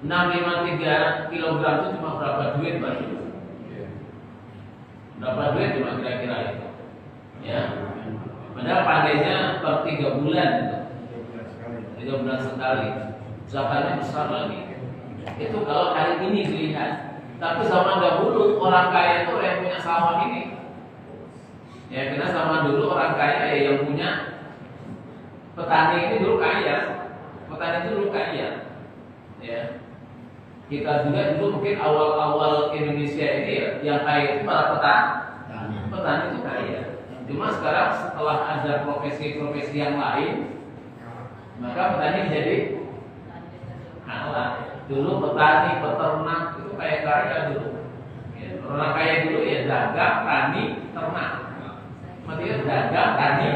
653 kg itu cuma berapa duit Pak? Berapa duit cuma kira-kira itu? Ya. Padahal panennya per 3 bulan itu. 3 bulan sekali. Zakatnya besar lagi. Itu kalau hari ini dilihat. Tapi zaman dahulu orang kaya itu yang punya sawah ini. Ya, karena zaman dulu orang kaya yang punya petani ini dulu kaya. Petani itu dulu kaya. Ya. Kita juga dulu mungkin awal-awal Indonesia ini ya, yang kaya itu para petani. Petani itu kaya. Cuma sekarang setelah ada profesi-profesi yang lain, maka petani jadi kalah. Dulu petani, peternak itu kaya dulu. Ya, orang kaya dulu ya dagang, tani, ternak. Maksudnya dagang, tani,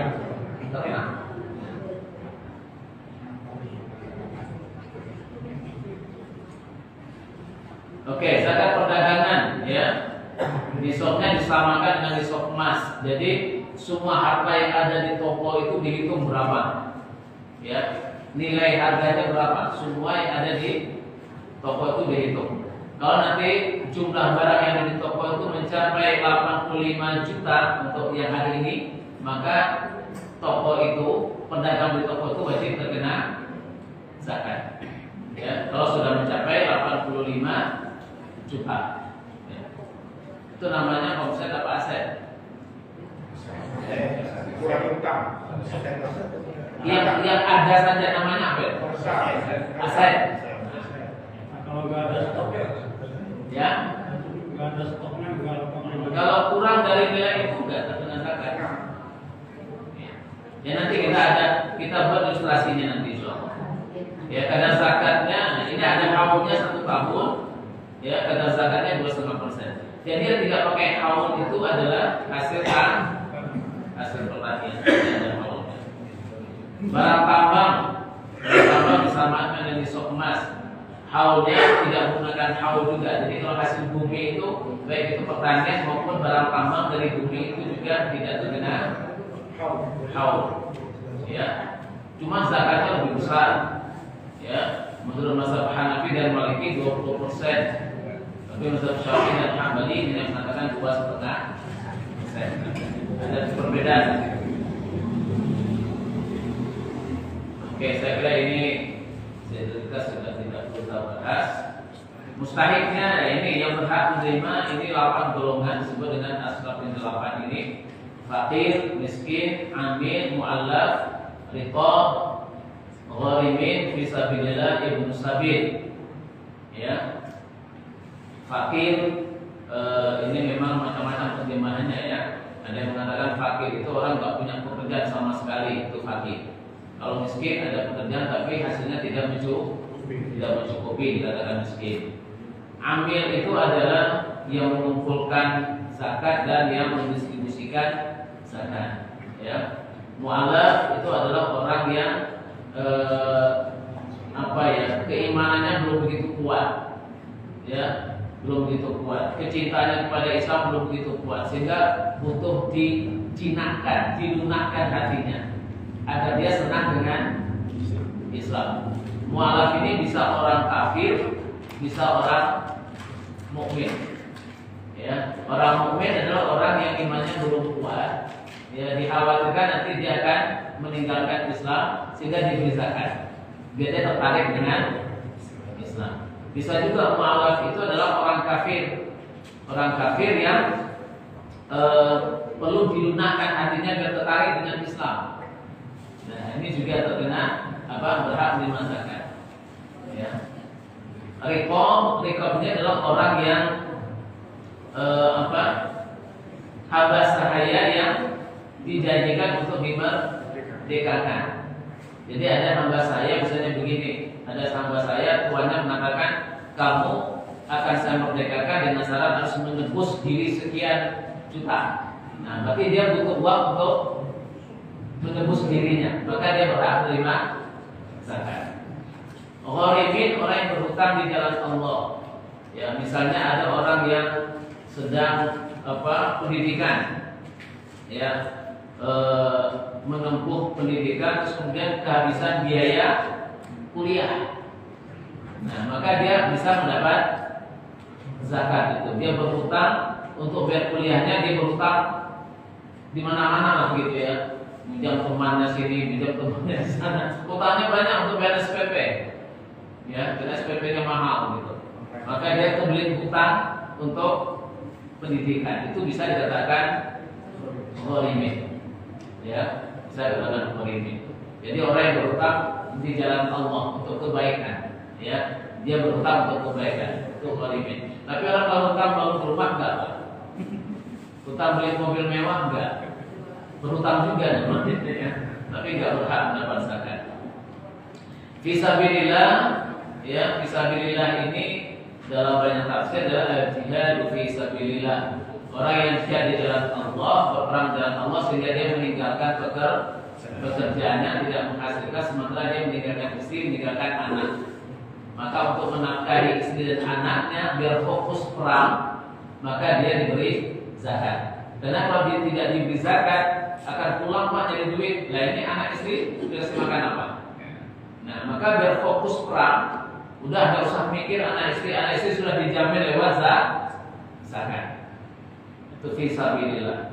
ternak. Oke, zakat perdagangan ya. Nisabnya disamakan dengan nisab emas. Jadi semua harta yang ada di toko itu dihitung berapa. Ya, nilai harganya berapa? Semua yang ada di toko itu dihitung. Kalau nanti jumlah barang yang ada di toko itu mencapai 85 juta untuk yang hari ini, maka toko itu, pedagang di toko itu wajib terkena zakat. Ya, kalau sudah mencapai 85 juta. Ya. Itu namanya omset apa aset? Kurang utang. Yang ada saja namanya apa? Aset. Kalau nggak ada stoknya, Ya. nggak ada stoknya, nggak ada pemain. Kalau kurang dari nilai itu enggak terkena zakat. Ya nanti kita buat ilustrasinya nanti insyaallah. Ya kadar zakatnya, nah ini ada haulnya 1 tahun. Ya kadar zakatnya 2,5%. Jadi yang tidak pakai haul itu adalah hasil pertanian. Ada haulnya. Barang tambang disamakan dengan nisab emas. Haulnya tidak menggunakan haul juga. Jadi kalau hasil bumi itu baik itu pertanian maupun barang tambang dari bumi itu juga tidak terkena haul. Ya. Cuma zakatnya lebih besar. Ya, menurut mazhab Hanafi dan Maliki 20%. Tapi mazhab Syafi'i dan Hambali ini mengatakan 2,5%. Ada perbedaan. Oke, saya kira ini kita sudah tidak perlu bahas. Mustahiknya ini yang berhak menerima ini 8 golongan disebut dengan asbab yang 8 ini: fakir, miskin, amil, mu'allaf, riqab, gharimin, fisabilillah, ibnu sabil. Ya. Fakir ini memang macam-macam terjemahannya ya. Ada yang mengatakan fakir itu orang nggak punya pekerjaan sama sekali, itu fakir. Kalau miskin ada pekerjaan tapi hasilnya tidak mencukupi, dikatakan miskin. Amil itu adalah yang mengumpulkan zakat dan yang mendistribusikan zakat. Ya. Mu'allaf itu adalah orang yang keimanannya belum begitu kuat. Ya, belum begitu kuat. Kecintanya kepada Islam belum begitu kuat sehingga butuh dijinakkan, dilunakkan hatinya agar dia senang dengan Islam. Mu'alaf ini bisa orang kafir, bisa orang mukmin. Ya, orang mukmin adalah orang yang imannya belum kuat. Ya, dikhawatirkan nanti dia akan meninggalkan Islam sehingga diberi zakat. Biar dia tertarik dengan Islam. Bisa juga mu'alaf itu adalah orang kafir. Orang kafir yang perlu dilunakkan hatinya biar tertarik dengan Islam. Nah, ini juga terkena berhak menerima zakat. Ya. Riqabnya adalah orang yang hamba sahaya yang dijanjikan untuk dimerdekakan. Jadi ada hamba saya misalnya begini, ada hamba saya tuannya mengatakan kamu akan saya merdekakan dengan syarat harus menebus diri sekian juta. Nah, berarti dia butuh uang untuk menebus dirinya, maka dia berhak menerima zakat. Gharimin, orang yang berhutang di jalan Allah. Ya, misalnya ada orang yang sedang pendidikan, ya, menempuh pendidikan, terus kemudian kehabisan biaya kuliah. Nah, maka dia bisa mendapat zakat itu. Dia berhutang untuk bayar kuliahnya, dia berhutang di mana-mana lah gitu ya. Pinjam temannya sini, pinjam temannya di sana. Hutangnya banyak untuk bayar SPP. Ya, karena SPP-nya mahal gitu. Maka dia kebeli hutang untuk pendidikan. Itu bisa dikatakan gharimin. Ya, bisa dikatakan gharimin. Jadi orang yang berhutang di jalan Allah untuk kebaikan, ya, dia berhutang untuk kebaikan, itu gharimin. Tapi orang kalau hutang bangun rumah enggak, Pak. Hutang beli mobil mewah enggak. Berhutang juga namanya, ya. Tapi enggak berhak mendapat zakat. Fisabilillah, ya, fisabilillah ini dalam banyak tafsir adalah jihad fisabilillah. Orang yang jihad di jalan Allah, berperang di jalan Allah sehingga dia meninggalkan pekerjaannya tidak menghasilkan, sementara dia meninggalkan istri, meninggalkan anak. maka untuk menafkahi istri dan anaknya biar fokus perang, maka dia diberi zakat. Karena kalau dia tidak diberi zakat akan pulang Pak jadi duit. Lah ini anak istri dikasih makan apa? Nah maka biar fokus perang, udah nggak usah mikir anak istri sudah dijamin lewat zakat. Itu fisabilillah.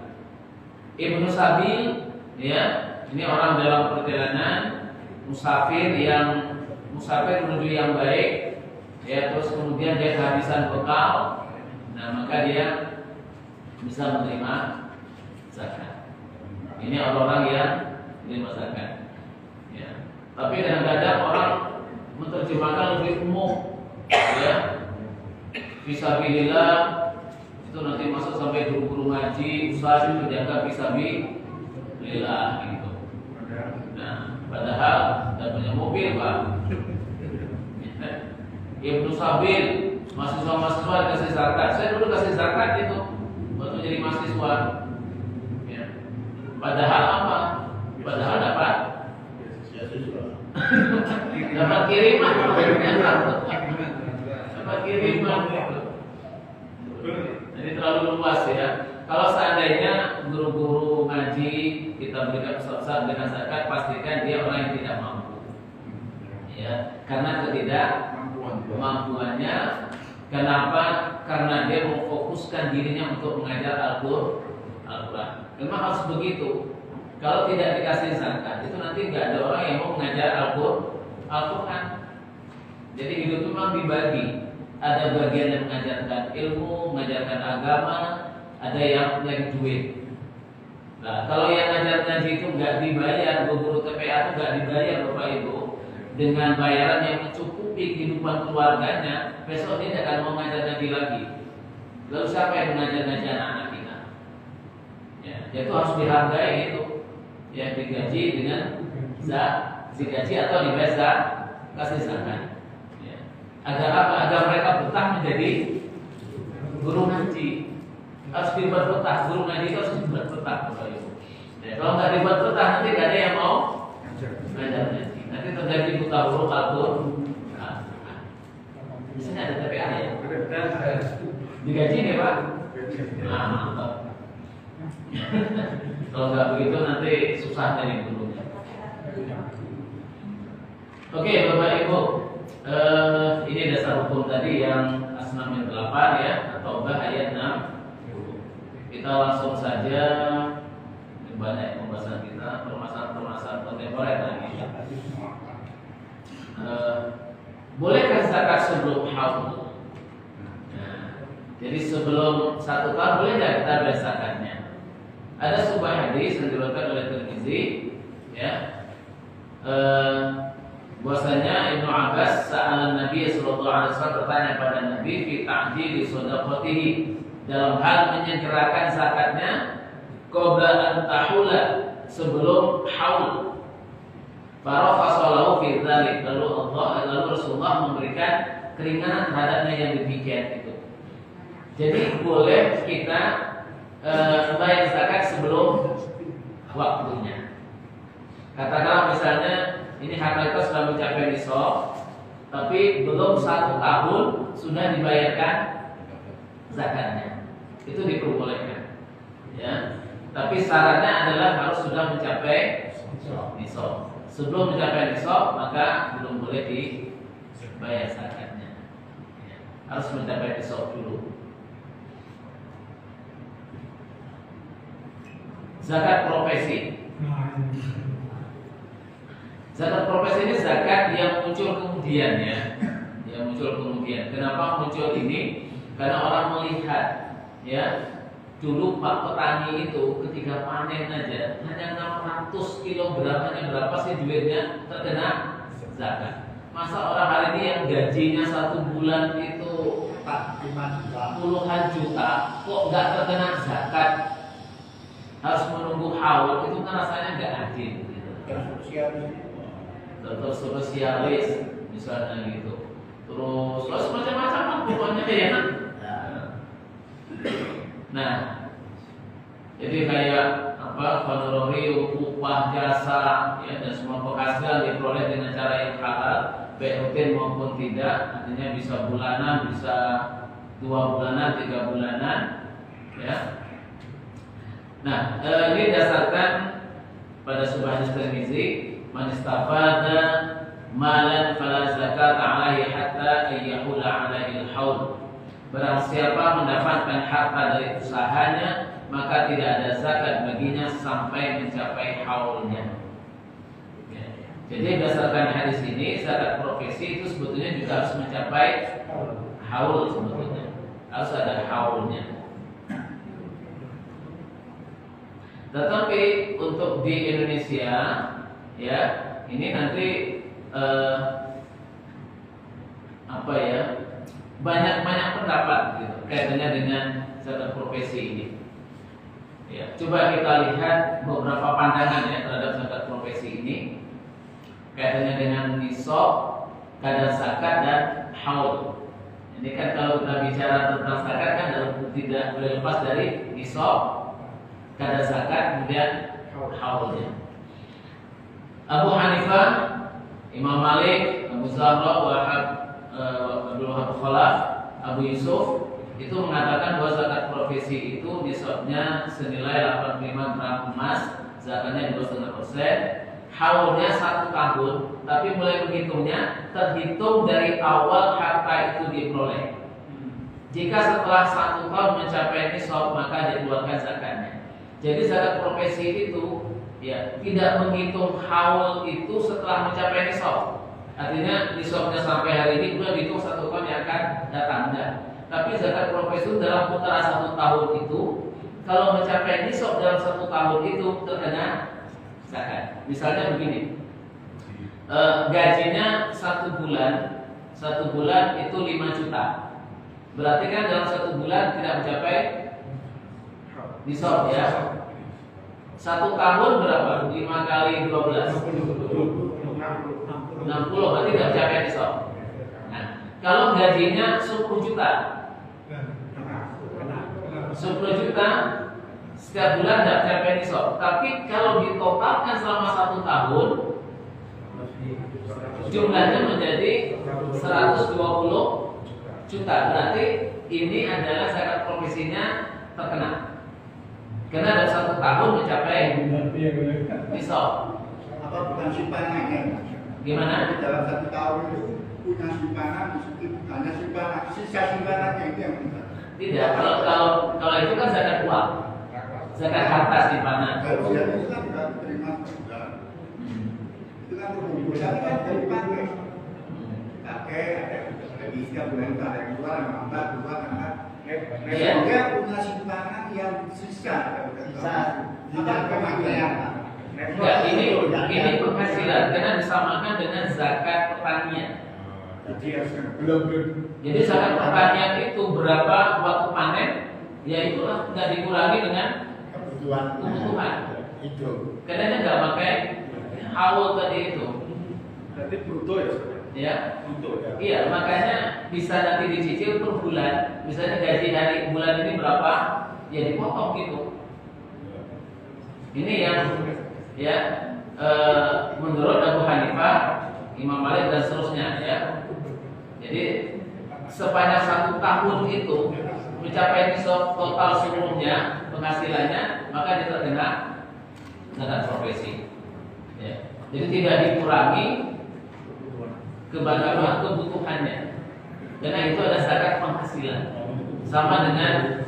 Ibnu Sabil, ya, ini orang dalam perjalanan musafir menuju yang baik, ya, terus kemudian dia kehabisan bekal, nah maka dia bisa menerima zakat. Ini orang-orang yang menerima zakat. Ya. Tapi kadang-kadang orang menerjemahkan lebih umum, ya, fisabilillah itu nanti masuk sampai guru-guru ngaji, ustaz itu dianggap fisabilillah gitu. Nah, padahal tidak punya mobil Pak. Ibnu Sabil, mahasiswa-mahasiswa dikasih zakat. Saya dulu kasih zakat itu waktu jadi mahasiswa. Ya. Padahal apa? Padahal dapat dapat kiriman. Dapat kiriman. Jadi terlalu luas ya. Kalau seandainya guru-guru ngaji kita berikan ustaz dengan zakat, pastikan dia orang yang tidak mampu. Ya, karena ketidakmampuannya. Kenapa? Karena dia memfokuskan dirinya untuk mengajar Al-Quran. Memang harus begitu. Kalau tidak dikasih zakat, itu nanti nggak ada orang yang mau mengajar Al-Quran. Jadi hidup itu memang dibagi. Ada bagian yang mengajarkan ilmu, mengajarkan agama, ada yang nyari duit. Nah, kalau yang ngajar ngaji itu nggak dibayar, guru TPA itu nggak dibayar Bapak Ibu, dengan bayaran yang mencukupi kehidupan keluarganya, besok dia tidak akan mau ngajar ngaji lagi. Lalu siapa yang mengajar ngaji anak-anak kita? Ya, itu harus dihargai itu. Ya, digaji dengan digaji atau dibayar kasih zakat. Ya. Agar apa? Agar mereka betah menjadi guru ngaji. Harus dibuat betah, guru ngaji itu harus dibuat betah Bapak Ibu. Ya, kalau nggak dibuat betah nanti nggak ada yang mau ngajar ngaji. Nanti terjadi buta huruf Al-Quran. Di sini ada TPA ya? Digaji nih Pak? Nah, mantap. Kalau nggak begitu nanti susah dari gurunya. Oke Bapak Ibu, ini dasar hukum tadi yang Asnam yang 8 ya, atau ayat 6. Kita langsung saja, banyak pembahasan kita, permasalahan kontemporer lagi. Bolehkah zakat sebelum haul? Nah, jadi sebelum 1 tahun boleh nggak kita bayar zakatnya? Ada sebuah hadis yang diriwayatkan oleh Tirmizi, ya, bahwasanya Ibnu Abbas sa'ala Nabi sallallahu alaihi wasallam bertanya pada Nabi fi ta'jili shadaqatihi, dalam hal menyegerakan zakatnya qabla an tahula, sebelum haul. Farafasalahu fi dzalik, lalu Rasulullah memberikan keringanan terhadapnya yang demikian itu. Jadi boleh kita bayar zakat sebelum waktunya. Katakanlah misalnya ini harta kita sudah mencapai nisab, tapi belum 1 tahun sudah dibayarkan zakatnya, itu diperbolehkan. Ya, tapi syaratnya adalah harus sudah mencapai nisab. Sebelum mencapai nisab maka belum boleh dibayar zakatnya. Ya, harus mencapai nisab dulu. Zakat profesi. Zakat profesi ini zakat yang muncul kemudian ya. Yang muncul kemudian. Kenapa muncul ini? Karena orang melihat ya, dulu Pak petani itu ketika panen aja hanya 600 kg hanya berapa sih duitnya terkena zakat. Masa orang hari ini yang gajinya 1 bulan itu 5 juta, puluhan juta kok nggak terkena zakat? Harus menunggu haul, itu kan rasanya nggak adil gitu. Dokter spesialis misalnya gitu, terus macam-macam lah pokoknya ya. Nah, jadi kayak apa, honorarium, upah, jasa, ya, dan semua penghasilan diperoleh dengan cara yang halal baik rutin maupun tidak, artinya bisa bulanan, bisa 2 bulanan, 3 bulanan, ya. Nah, ini dasarkan pada sebuah hadis Tirmizi, man istafada malan fala zakat alaihi hatta ayyahula alaihi al-haul. Barang siapa mendapatkan harta dari usahanya, maka tidak ada zakat baginya sampai mencapai haulnya. Jadi berdasarkan hadis ini, zakat profesi itu sebetulnya juga harus mencapai haul sebetulnya. Harus ada haulnya. Tetapi untuk di Indonesia, ya, ini nanti banyak pendapat gitu, kaitannya dengan zakat profesi ini. Ya, coba kita lihat beberapa pandangan ya terhadap zakat profesi ini, kaitannya dengan nisab, kadar zakat dan haul. Ini kan kalau kita bicara tentang zakat kan tidak boleh lepas dari nisab, kadar zakat, kemudian haulnya. Abu Hanifah, Imam Malik, Abu Zahra, Abdul Wahab Khalaf, Abu Yusuf itu mengatakan bahwa zakat profesi itu nisabnya senilai 85 gram emas, zakatnya 2,5%. Haulnya 1 tahun, tapi mulai menghitungnya terhitung dari awal harta itu diperoleh. Jika setelah 1 tahun mencapai nisab, maka dikeluarkan zakatnya. Jadi zakat profesi itu ya tidak menghitung haul itu setelah mencapai nisab. Artinya nisabnya sampai hari ini sudah dihitung 1 tahun yang akan datang. Tapi zakat profesi itu dalam putaran 1 tahun itu, kalau mencapai nisab dalam 1 tahun itu terkena zakat. Misalnya begini, gajinya 1 bulan itu 5 juta. Berarti kan dalam 1 bulan tidak mencapai nisab ya. 1 tahun berapa? 5 kali 12 60, berarti tidak mencapai nisab. Nah, kalau gajinya 10 juta 10 juta setiap bulan tidak mencapai nisab. Tapi kalau ditotalkan selama 1 tahun, jumlahnya menjadi 120 juta. Berarti ini adalah zakat profesinya terkena. Karena dalam 1 tahun mencapai nisab. Apa bukan simpanannya? Gimana? Dalam 1 tahun itu punya simpanan, hanya simpanan, sisa simpanannya itu yang benar. Tidak. Kalau itu kan zakat uang, zakat harta simpanan. Harusnya itu kan tidak diterima sebulan. Itu kan perbulan kan dipakai. Pakai ada lagi 3 bulan itu ada yang keluar, yang nambah, kan. Dia punya simpanan yang sisa. Tidak kemakaian. Enggak, ini penghasilan karena disamakan dengan zakat pertanian. Jadi zakat pertanian itu berapa waktu panen, ya itulah nggak dikurangi dengan kebutuhan. Itu. Karena nggak pakai haul tadi itu. Berarti bruto ya? Ya. Bruto ya. Iya, makanya bisa nanti dicicil per bulan. Misalnya gaji hari bulan ini berapa, ya dipotong gitu. Ini yang ya menurut Abu Hanifah, Imam Malik dan seterusnya ya. Jadi sepanjang 1 tahun itu mencapai nisab total seluruhnya penghasilannya, maka dia terkena zakat profesi. Ya. Jadi tidak dikurangi kebutuhannya, karena itu ada zakat penghasilan. Sama dengan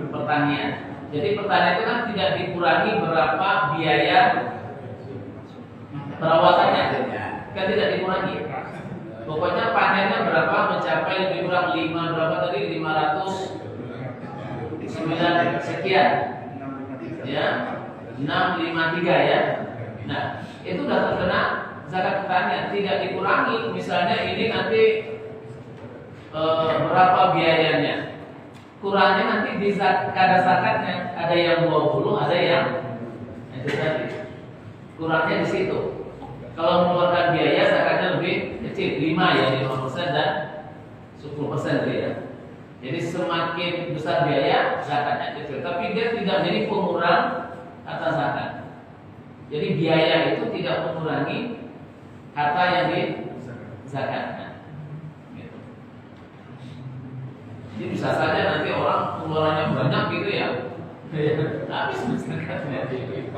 pertanian. Jadi pertanian itu kan tidak dikurangi berapa biaya perawatannya, kan tidak dikurangi. Pokoknya panennya berapa mencapai lebih kurang 5 berapa tadi 509 sekian, ya 653 ya. Nah itu sudah terkena zakat pertanian, tidak dikurangi. Misalnya ini nanti berapa biayanya, kurangnya nanti di kadar zakatnya ada yang 20, ada yang itu tadi kurangnya di situ. Kalau mengeluarkan biaya zakatnya lebih kecil, 5 ya, 5% dan 10% ya. Jadi semakin besar biaya zakatnya kecil, tapi dia tidak menjadi pengurang atas zakat. Jadi biaya itu tidak mengurangi harta yang dizakatkan. Gitu. Jadi bisa saja nanti orang pengeluarannya banyak gitu ya, habis zakatnya. Gitu.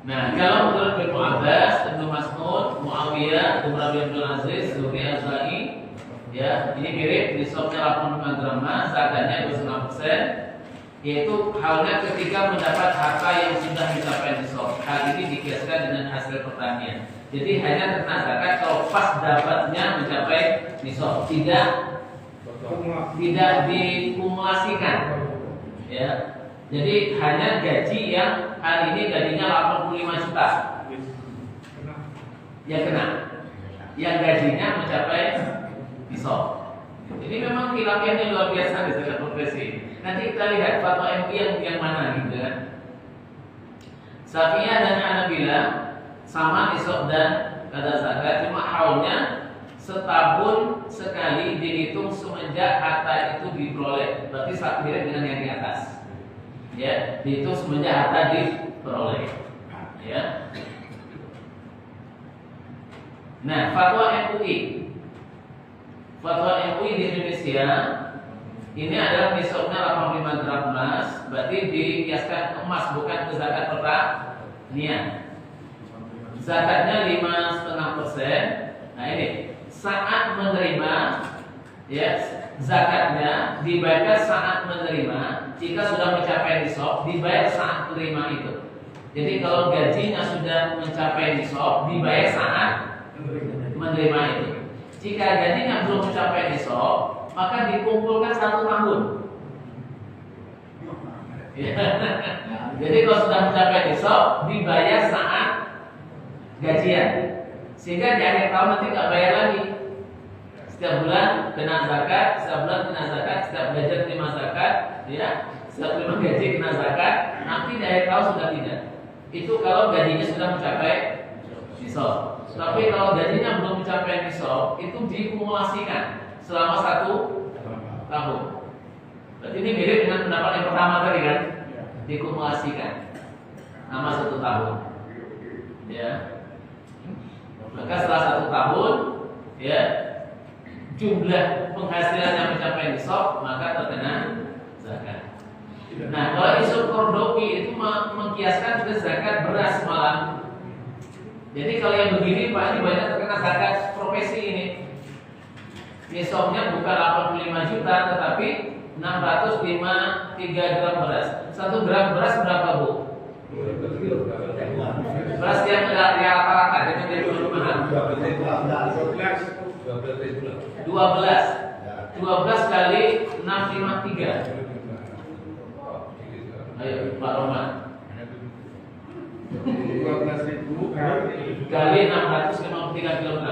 Nah, kalau menurut Ibnu Abbas, Ibnu Mas'ud, Muawiyah, Umar bin Abdul Aziz, Zuhri Az-Zai, ya, ini mirip nisabnya 85 gram emas, zakatnya 26%. Yaitu halnya ketika mendapat harta yang sudah mencapai nisab. Hal ini dikiaskan dengan hasil pertanian. Jadi hanya kena zakat kalau pas dapatnya mencapai nisab, tidak dikumulasikan. Ya. Jadi hanya gaji yang hari ini gajinya 85 juta. Ya kena. Yang gajinya mencapai nisab. Jadi memang khilafiyahnya luar biasa di zakat profesi. Nanti kita lihat fatwa MUI yang mana gitu kan. Syafi'iyah dan Hanabilah sama nisab dan qada zakat, cuma haulnya setahun sekali dihitung semenjak harta itu diperoleh. Berarti mirip dengan yang di atas. Ya, dihitung semenjak harta diperoleh. Ya. Nah, fatwa MUI. Fatwa MUI di Indonesia ini adalah nisabnya 85 gram emas, berarti dikiaskan ke emas, bukan ke zakat pertanian. Zakatnya 5,5%. Nah ini saat menerima, ya zakatnya dibayar saat menerima. Jika sudah mencapai nisab, dibayar saat menerima itu. Jadi kalau gajinya sudah mencapai nisab, dibayar saat menerima itu. Jika gajinya belum mencapai nisab, maka dikumpulkan 1 tahun. Ya. Jadi kalau sudah mencapai nisab, dibayar saat gajian. Sehingga di akhir tahun nanti nggak bayar lagi. Setiap bulan kena zakat, setiap bulan kena zakat, setiap gaji terima zakat, ya. Setiap terima gaji kena zakat. Nanti di akhir tahun sudah tidak. Itu kalau gajinya sudah mencapai nisab. Tapi kalau gajinya belum mencapai nisab, itu dikumulasikan selama 1 tahun. Berarti ini mirip dengan pendapat yang pertama tadi kan, dikumulasikan selama 1 tahun. Ya. Maka setelah 1 tahun, ya jumlah penghasilan yang mencapai nisab maka terkena zakat. Nah, kalau isu Kordowi itu mengkiaskan ke zakat beras malam. Jadi kalau yang begini Pak, ini banyak terkena zakat profesi ini. Nisabnya bukan 85 juta tetapi 653 gram beras. 1 gram beras berapa Bu? Beras yang rata-rata jadi dari perumahan 12 kali 653. Ayo Pak Roman. 12.000 kali 653 kg.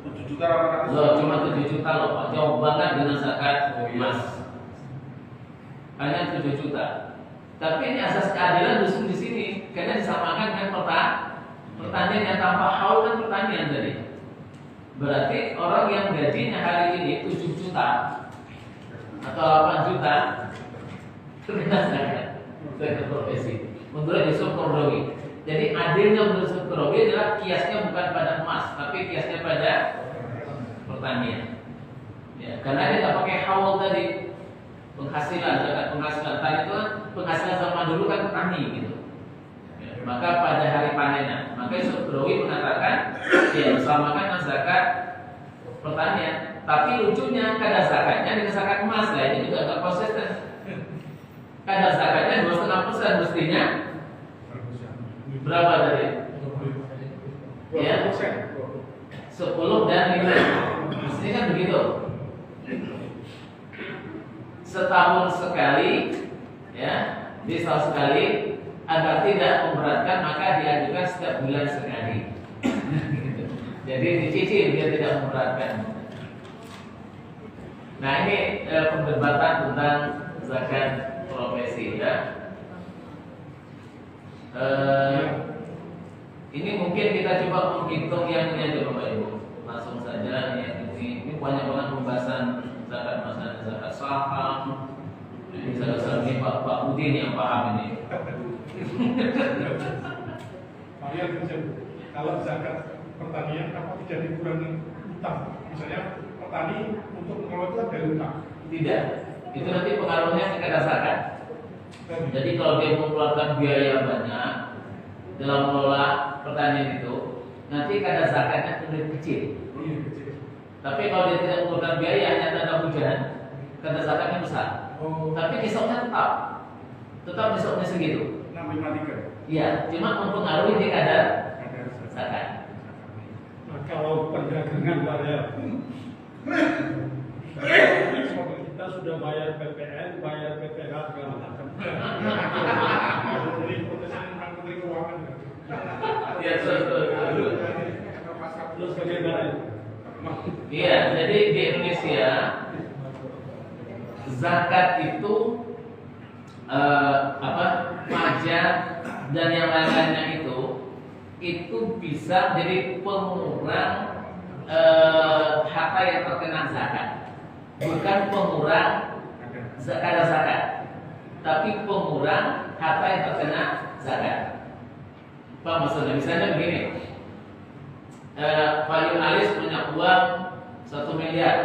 7 juta 800. Loh, cuma 7 juta loh Pak. Jauh banget dengan zakat emas. Hanya 7 juta. Tapi ini asas keadilan justru di sini karena disamakan dengan pertanian yang tanpa haul kan pertanian tadi. Berarti orang yang gajinya hari ini 7 juta atau 8 juta terkena zakat profesi. Menurut Yusuf Kordowi. Jadi adilnya menurut Yusuf Kordowi adalah kiasnya bukan pada emas, tapi kiasnya pada pertanian. Ya, karena dia tak pakai haul tadi. Penghasilan, zakat penghasilan tadi itu kan penghasilan zaman dulu kan petani gitu. Ya, maka pada hari panenan, maka Yusuf Kordowi mengatakan ya disamakan dengan zakat pertanian. Tapi lucunya kadar zakatnya dengan zakat emas lah, ini juga agak konsisten. Kadar zakatnya 2,5% mestinya berapa tadi? Ya, 10 dan 5. Mestinya kan begitu. Setahun sekali, ya, di setahun sekali agar tidak memberatkan maka diajukan setiap bulan sekali. Jadi dicicil biar tidak memberatkan. Nah ini perdebatan tentang zakat profesi ya. Ini mungkin kita coba menghitung yang ini aja Bapak Ibu. Langsung saja ini banyak banget pembahasan zakat masalah zakat saham. Ini salah satu Pak Udin yang paham ini. Maria kalau zakat pertanian apa tidak dikurangi utang? Misalnya petani untuk mengelola dari utang. Tidak, itu nanti pengaruhnya kepada zakat. Jadi kalau dia mengeluarkan biaya banyak dalam mengelola pertanian itu, nanti kadar zakatnya lebih kecil. Iya, kecil. Tapi kalau dia tidak mengeluarkan biaya hanya tanda hujan, kadar zakatnya besar. Oh, Tapi nisabnya tetap nisabnya segitu. 653. Iya, cuma mempengaruhi di kadar zakat. Nah, kalau perdagangan pada kita sudah bayar PPN, bayar PPH segala macam. Jadi protesan tentang menteri keuangan. Iya, betul. Terus bagaimana itu? Iya, jadi di Indonesia zakat itu pajak dan yang lain-lainnya itu bisa jadi pengurang harta yang terkena zakat, bukan pengurang kadar zakat, tapi pengurang harta yang terkena zakat. Pak, maksudnya misalnya begini, Pak Yunalis punya uang 1 miliar,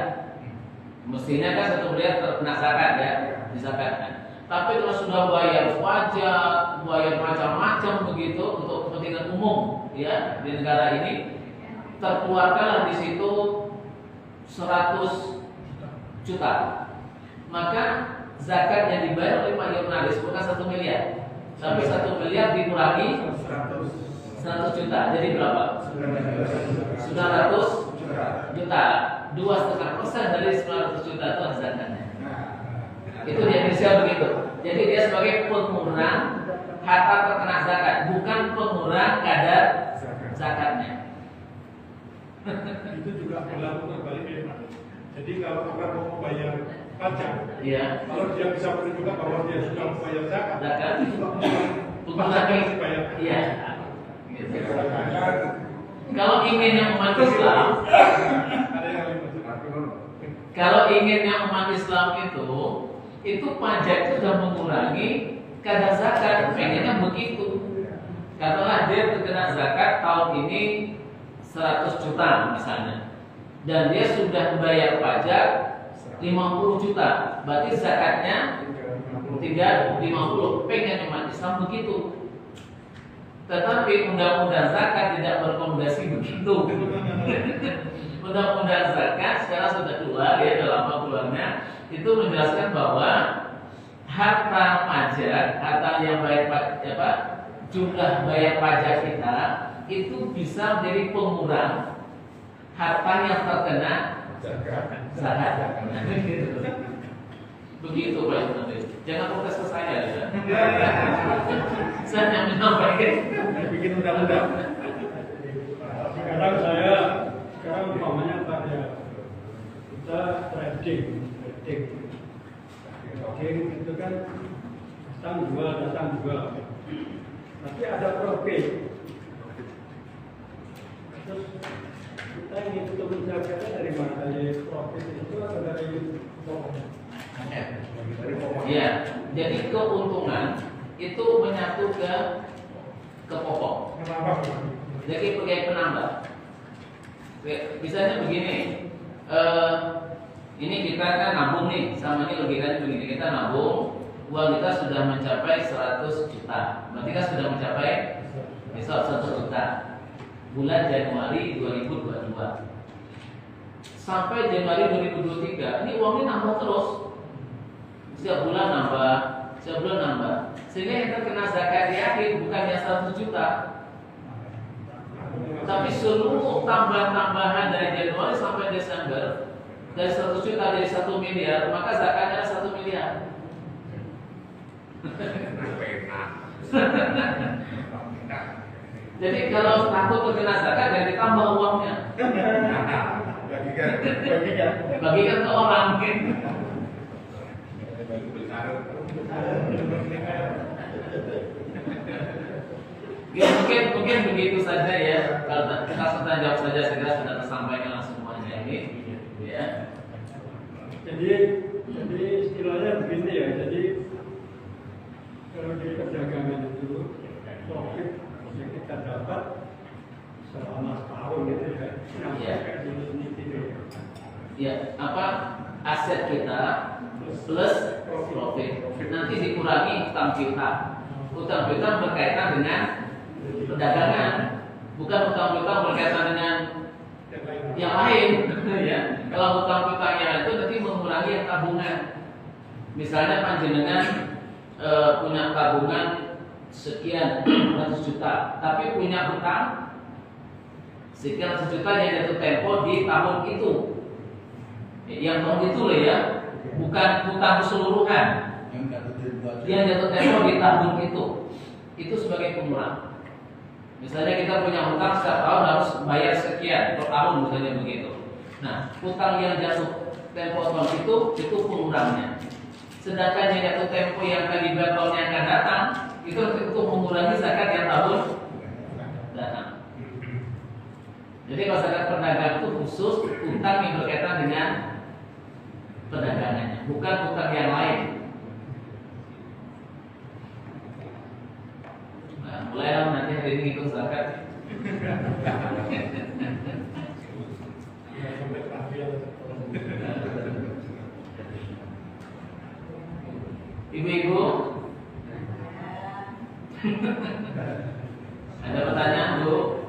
mestinya kan 1 miliar terkena zakat ya, dizakatkan. Tapi kalau sudah bayar pajak, bayar macam-macam begitu untuk kepentingan umum ya di negara ini, terkeluarkanlah di situ 100 juta. Maka zakat yang dibayar oleh Pak Yunalis bukan 1 miliar, tapi 1 miliar dikurangi 100 juta. Jadi berapa? 900 juta. 2,5% dari 900 juta itu ada zakatnya. Itu di Indonesia begitu. Jadi dia sebagai pengurang harta terkena zakat, bukan pengurang kadar zakatnya. Itu juga berlaku terbalik ya, Pak. Jadi kalau orang mau membayar pajak, Iya. kalau dia bisa menunjukkan bahwa dia sudah membayar zakat, Zakat. pajak harus dibayar. Iya. Gitu. Kalau ingin yang umat Islam, Ada yang lebih penting. kalau ingin yang umat Islam itu pajak itu sudah mengurangi kadar zakat, pengennya begitu. Katakanlah dia terkena zakat tahun ini 100 juta misalnya, dan dia sudah membayar pajak 50 juta, berarti zakatnya 350. Pengen umat Islam begitu. Tetapi undang-undang zakat tidak berrekomendasi begitu. Undang-undang zakat sekarang sudah keluar ya, dalam keluarnya itu menjelaskan bahwa harta pajak, harta yang bayar jumlah bayar pajak kita itu bisa menjadi pengurang harta yang terkena zakat. Begitu Pak Yunus. Jangan protes ke saya ya. Saya hanya menyampaikan. Bikin undang-undang. Sekarang umpamanya pada kita trading itu kan datang jual. Tapi ada profit. Terus kita ingin untuk menjaganya dari mana? Dari profit itu atau dari pokoknya? Iya, jadi keuntungan itu menyatu ke pokok. Kenapa? Jadi sebagai penambah. Misalnya begini, ini kita kan nabung nih, sama ini logikanya begini, kita nabung, uang kita sudah mencapai 100 juta, berarti kan sudah mencapai besok 1 juta. Bulan Januari 2022 sampai Januari 2023, ini uangnya nambah terus. Setiap bulan nambah, sehingga yang terkena zakat di akhir bukannya 100 juta, tapi seluruh tambahan dari Januari sampai Desember dari 100 juta jadi 1 miliar, maka zakatnya adalah 1 miliar. Jadi kalau takut terkena zakat, jangan ditambah uangnya. Bagikan ke orang mungkin. Ya, mungkin begitu saja ya. Kalau kita sudah jawab saja, segera sudah tersampaikan semuanya ini. Ya. Jadi istilahnya begini ya. Jadi kalau di perdagangan itu ya apa aset kita plus profit. Nanti dikurangi utang piutang. Utang piutang berkaitan dengan perdagangan, bukan utang piutang berkaitan dengan yang lain. Ya. Kalau utang piutangnya itu nanti mengurangi yang tabungan. Misalnya panjenengan punya tabungan sekian ratus juta, tapi punya hutang sekian ratus juta yang jatuh tempo di tahun itu. Yang tahun itu loh ya, bukan hutang keseluruhan. Yang jatuh tempo di tahun itu sebagai pengurang. Misalnya kita punya hutang setiap tahun harus bayar sekian per tahun misalnya begitu. Nah, hutang yang jatuh tempo tahun itu pengurangnya. Sedangkan yang jatuh tempo yang akan dibayar tahun yang akan datang itu mengurangi zakat yang tahun datang. Jadi kalau zakat perdagangan itu khusus hutang yang berkaitan dengan perdagangannya, bukan hutang yang lain. Nah, mulai nanti hari ini hitung zakat. Ibu-ibu, ada pertanyaan, Bu?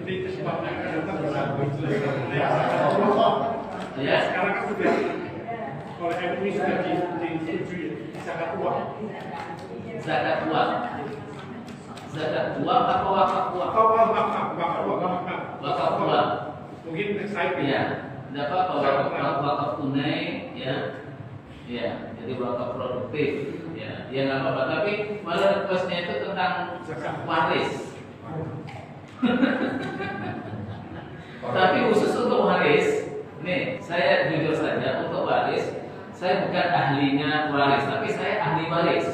Jadi sebabnya Ya. sekarang kan sudah oleh MUI sudah disetujui zakat uang. Zakat uang. Zakat uang atau wakaf uang? Wakaf uang. Mungkin saya Ya. Dapat wakaf tunai, ya. Ya, jadi wakaf produktif. Ya, dia nggak apa-apa. Tapi malah requestnya itu tentang waris. Tapi khusus untuk waris, nih saya jujur saja untuk waris, saya bukan ahlinya waris, tapi saya ahli waris.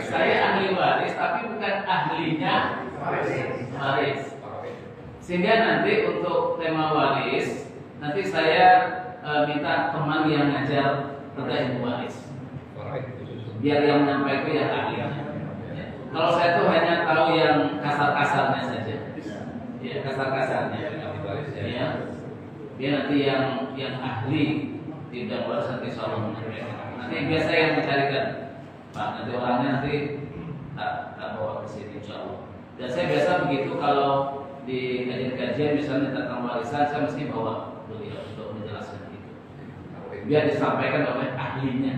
Saya ahli waris, tapi bukan ahlinya waris. Sehingga nanti untuk tema waris, nanti saya minta teman yang ngajar tentang ilmu waris. Biar yang menyampaikan itu yang ahlinya. Kalau saya tuh hanya tahu yang kasar-kasarnya saja, ya kasar-kasarnya. Ya, dia nanti yang ahli di bidang waris nanti selalu menyampaikan. Nanti biasa yang mencarikan, Pak, nanti orangnya nanti tak bawa ke sini insya Allah. Dan saya biasa begitu kalau di kajian-kajian misalnya tentang warisan, saya mesti bawa beliau untuk menjelaskan itu. Biar disampaikan oleh ahlinya.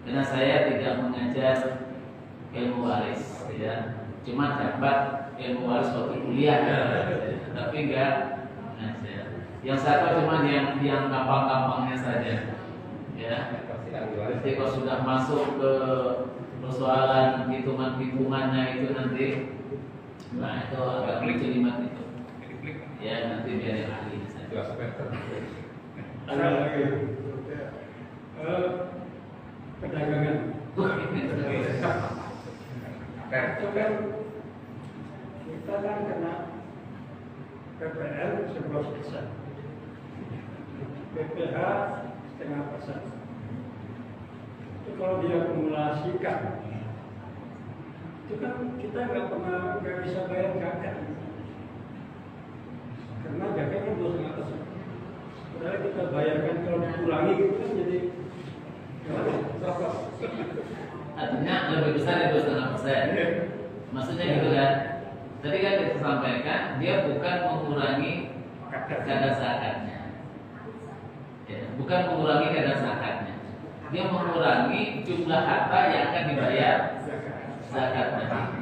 Karena saya tidak mengajar ilmu waris, ya. Cuma dapat ilmu waris waktu kuliah, tapi enggak ngajar. Yang saya tahu cuma yang gampang-gampangnya saja, ya. Jadi kalau sudah masuk ke persoalan hitungan-hitungannya itu nanti, nah itu agak kelimat itu. Ya nanti biar yang ahlinya saja. Ada lagi. Perdagangan. Itu kan kita kan kena PPN 11%, PPH 0,5%. Itu kalau diakumulasikan, itu kan kita nggak bisa bayar zakat, karena zakat kan 2,5%. Padahal kita bayarkan kalau dikurangi itu kan jadi berapa? Artinya lebih besar dari 2,5%. Maksudnya gitu kan? Tadi kan kita sampaikan dia bukan mengurangi kadar zakatnya, ya, bukan mengurangi kadar zakatnya. Dia mengurangi jumlah harta yang akan dibayar zakatnya.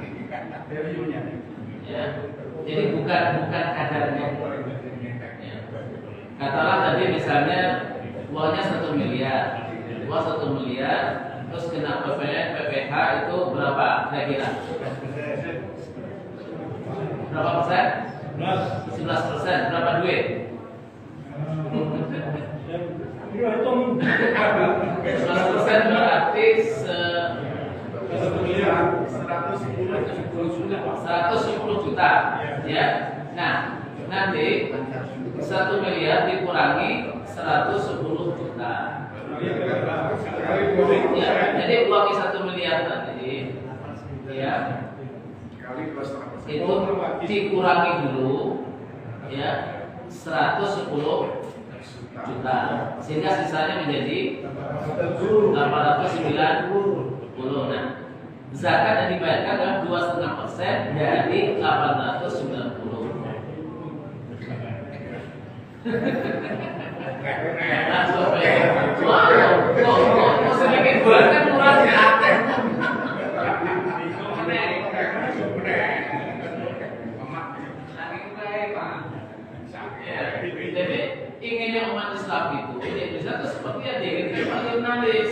Ya, jadi bukan kadarnya. Ya. Katakanlah tadi misalnya uangnya 1 miliar, uang 1 miliar. Terus kena PPN, PPH itu berapa kira-kira? Berapa persen? 11%. Berapa duit? 11% berarti 110 juta. Ya. Nah, nanti 1 miliar dikurangi 110 juta. juta. Sekali 2 Ya, jadi uangnya 1 miliar tadi, ya, Kali 2,5%. itu dikurangi dulu, ya, 110 juta, sehingga sisanya menjadi 890. Nah, zakat yang dibayarkan adalah 2,5% dari 890. Wow, sedikit bulan kan murahnya. Jadi inginnya umat Islam itu di Indonesia itu seperti yang diinginkan Pak Jurnalis.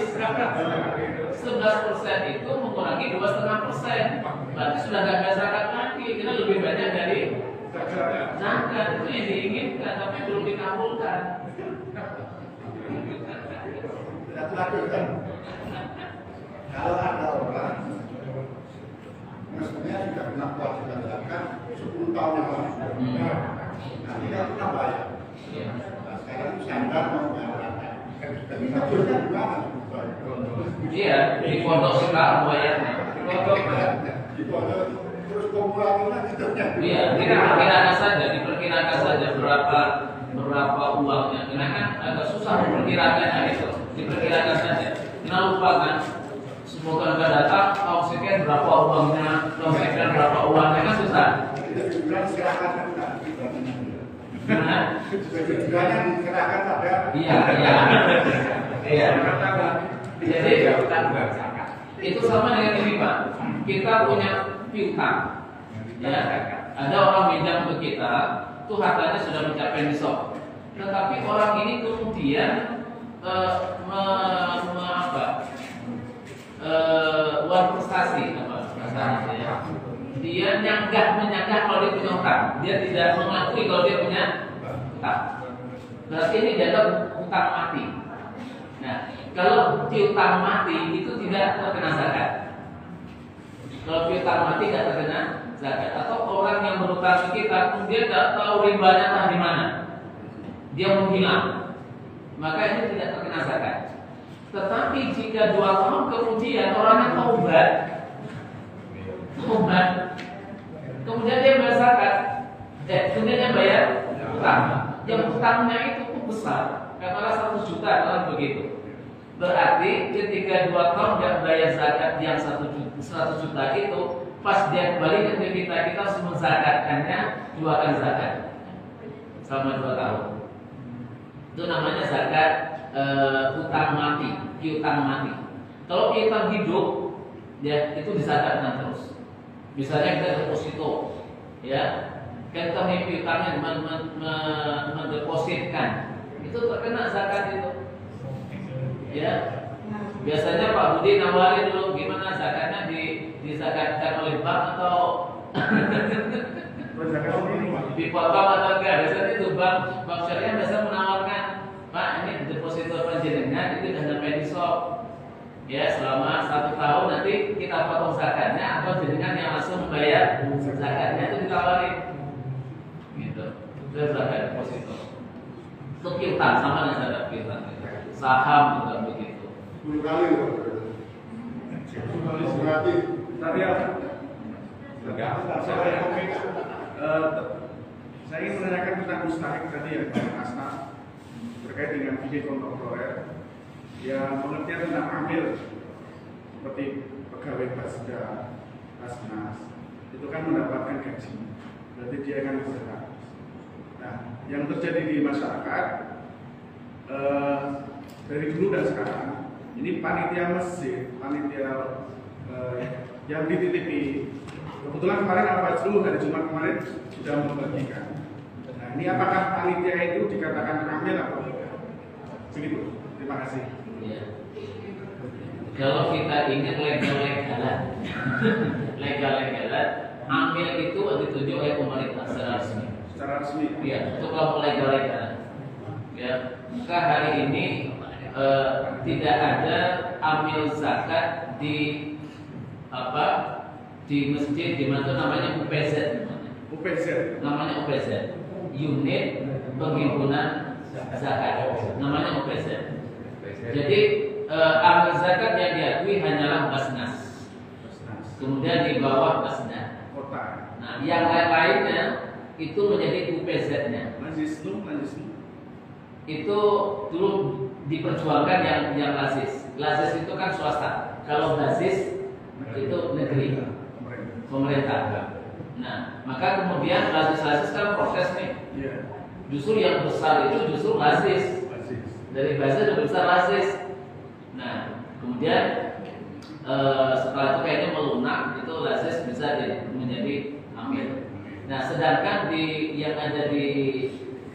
11% itu mengurangi 2,5%, berarti sudah nggak ada zakat lagi. Kita lebih banyak dari zakat, itu yang diinginkan tapi belum dikabulkan. Satu lagi kan, kalau ada orang mestinya sudah kena kewajiban zakat 10 tahun yang lalu, nah tidak pernah bayar. Nah, sekarang standar mau bayar zakat. Kita juga gimana? Iya, di pondok sekarang bayarnya. Di pondok terus kumulatifnya gitu ya. Iya, diperkirakan saja berapa uangnya. Karena kan agak susah memperkirakannya itu. Diperkirakan saja. Kita lupa kan, semoga nggak datang, tahun sekian berapa uangnya, tahun sekian berapa uangnya, kan susah. Tujuan serahkan kan? Nah, Tujuannya diserahkan pada. iya. Jadi itu sama dengan ini Pak. Kita punya piutang, ya. Ada orang pinjam ke kita, tuh hartanya sudah mencapai nisab. Tetapi orang ini kemudian uang prestasi apa bahasanya ya. Dia menyanggah kalau dia punya utang. Dia tidak mengakui kalau dia punya utang. Berarti ini dianggap utang mati. Nah, kalau piutang mati itu tidak terkena zakat. Kalau piutang mati tidak terkena zakat. Atau orang yang berutang ke kita kemudian tidak tahu ribanya entah di mana, dia menghilang, maka ini tidak terkena zakat. Tetapi jika 2 tahun kemudian orangnya taubat, kemudian dia bayar zakat, kemudian dia bayar utang, yang utangnya itu pun besar, katakanlah 100 juta atau begitu. Berarti ketika 2 tahun dia bayar zakat yang 100 juta itu, pas dia kembali ke kita harus menzakatkannya 2 kali zakat selama 2 tahun. Itu namanya zakat utang mati, piutang mati. Kalau piutang hidup, ya itu dizakatkan terus. Misalnya kita deposito, ya, kita piutangnya mendepositkan, itu terkena zakat itu. Ya, biasanya Pak Budi nawarin dulu gimana zakatnya dizakatkan oleh bank atau dipotong atau enggak. Biasanya itu bank syariah biasa menawarkan, Pak ini deposito panjenengan itu sudah sampai nisab. Ya, selama 1 tahun nanti kita potong zakatnya atau jenengan yang langsung membayar zakatnya, itu ditawarin. Gitu. Itu zakat deposito. Itu piutang sama dengan zakat piutang. Saham juga begitu. 10 kali loh. Berarti Tadi apa? Saya ingin menanyakan tentang mustahik tadi ya, Pak Asna, terkait dengan fikih kontemporer yang pengertian tentang amil seperti pegawai Basda, Basnas, itu kan mendapatkan gaji, berarti dia akan berzakat. Nah, yang terjadi di masyarakat dari dulu dan sekarang, ini panitia masjid, panitia yang dititipi, kebetulan kemarin Al-Fajrul hari Jumat kemarin sudah membagikan. Nah, ini apakah panitia itu dikatakan amil atau tidak? Begitu. Terima kasih. Ya. Kalau kita ingat legal-legalan, amil itu ditunjuk oleh pemerintah secara resmi. Secara resmi. Ya, itu kelompok legal-legalan. Ya, maka hari ini tidak ada amil zakat di masjid di mana namanya UPZ. Namanya UPZ. Unit Penghimpunan Zakat. Namanya UPZ. Jadi amil zakat yang diakui hanyalah Basnas. Kemudian di bawah Basnas. Kota. Nah, yang lain-lainnya itu menjadi UPZ-nya. Lazisnu. Itu dulu diperjuangkan yang lazis. Lazis itu kan swasta. Kalau basis itu negeri, pemerintah. Nah, maka kemudian lazis kan proses nih. Iya. Justru yang besar itu justru lazis. Dari basis lebih besar lazis. Nah, kemudian setelah itu kayaknya melunak, itu lazis bisa menjadi amil. Nah, sedangkan yang ada di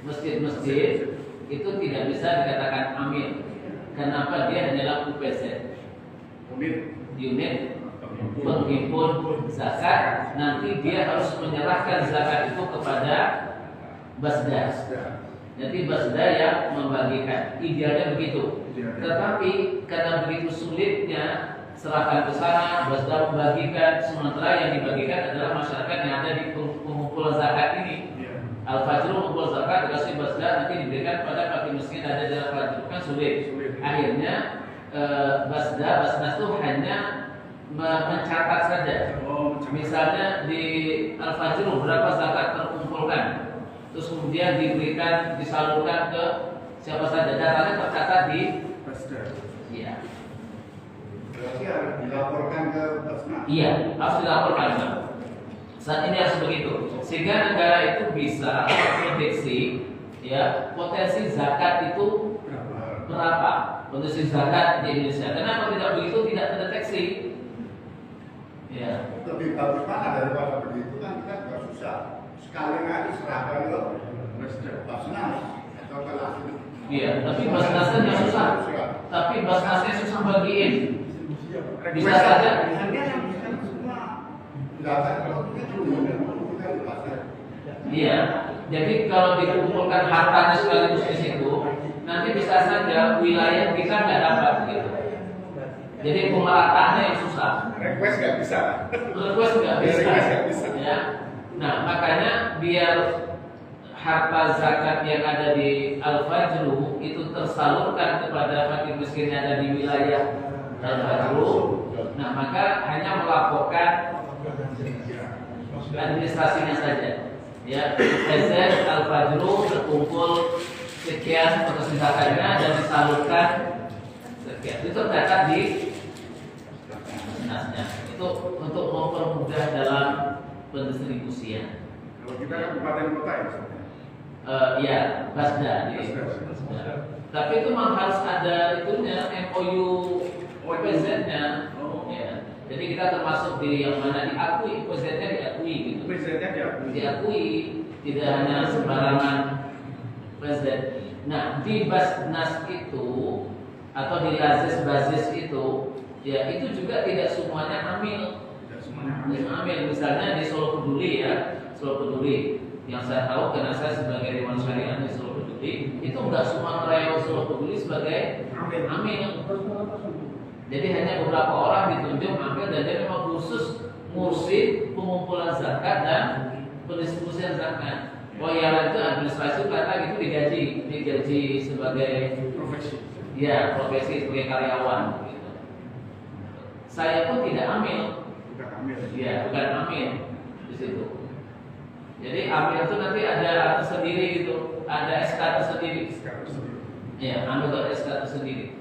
masjid-masjid itu tidak bisa dikatakan amil. Kenapa? Dia hanyalah UPZ, unit penghimpun zakat. Nanti dia harus menyerahkan zakat itu kepada Basda. Jadi Basda yang membagikan. Idealnya begitu. Tetapi karena begitu sulitnya, serahkan ke sana, Basda membagikan, sementara yang dibagikan adalah masyarakat yang ada di pengumpulan zakat ini. Al-Fajr mengumpul zakat dikasih Basda, nanti diberikan pada fakir miskin ada di Al-Fajr, kan sulit. Akhirnya Basnas itu hanya mencatat saja. Misalnya di Al-Fajr berapa zakat terkumpulkan, terus kemudian diberikan, disalurkan ke siapa saja, datanya tercatat di Basda. Iya. Berarti harus dilaporkan ke Basnas. Iya, harus dilaporkan. Saat ini harus begitu, sehingga negara itu bisa memprediksi ya potensi zakat itu berapa, potensi zakat di Indonesia. Kenapa tidak begitu? Tidak terdeteksi. Ya. Lebih bagus mana daripada begitu kan kita juga susah. Sekali kali serahkan ke Basnas atau ke Lazis. Iya, tapi Basnasnya yang susah. Tapi Basnasnya susah bagiin. Bisa saja. Iya, jadi kalau dikumpulkan hartanya sekaligus di situ, nanti bisa saja wilayah kita nggak dapat gitu. Jadi pemerataannya yang susah. Request nggak bisa. Request nggak bisa. Ya. Nah, makanya biar harta zakat yang ada di Al-Fajr itu tersalurkan kepada fakir miskin yang ada di wilayah Al-Fajr. Nah, maka hanya melaporkan administrasinya saja. Ya, PZ Al-Fajr terkumpul sekian potensi zakatnya dan disalurkan sekian. Itu tercatat di Basnasnya. Itu untuk mempermudah dalam pendistribusian. Kalau kita kabupaten kota ya. Ya, Basda. Tapi itu memang harus ada itunya MOU PZ-nya. Ya. Jadi kita termasuk di yang mana diakui, PZ-nya diakui gitu. PZ-nya Diakui, tidak hanya sembarangan PZ. Nah, di Basnas itu atau di Lazis Basis itu, ya itu juga tidak semuanya amil. Amil. Misalnya di Solo Peduli ya, Solo Peduli. Yang saya tahu karena saya sebagai Dewan Syariah di Solo Peduli, itu enggak semua karyawan Solo Peduli sebagai amil. Jadi hanya beberapa orang ditunjuk amil dan dia memang khusus ngurusin pengumpulan zakat dan pendistribusian zakat. Oh yang itu administrasi kata gitu digaji sebagai profesi. Ya, profesi sebagai karyawan. Gitu. Saya pun tidak amil. Bukan amil. Ya, bukan amil di situ. Jadi amil itu nanti ada tersendiri gitu, ada SK tersendiri. Ya, amil itu ada SK tersendiri.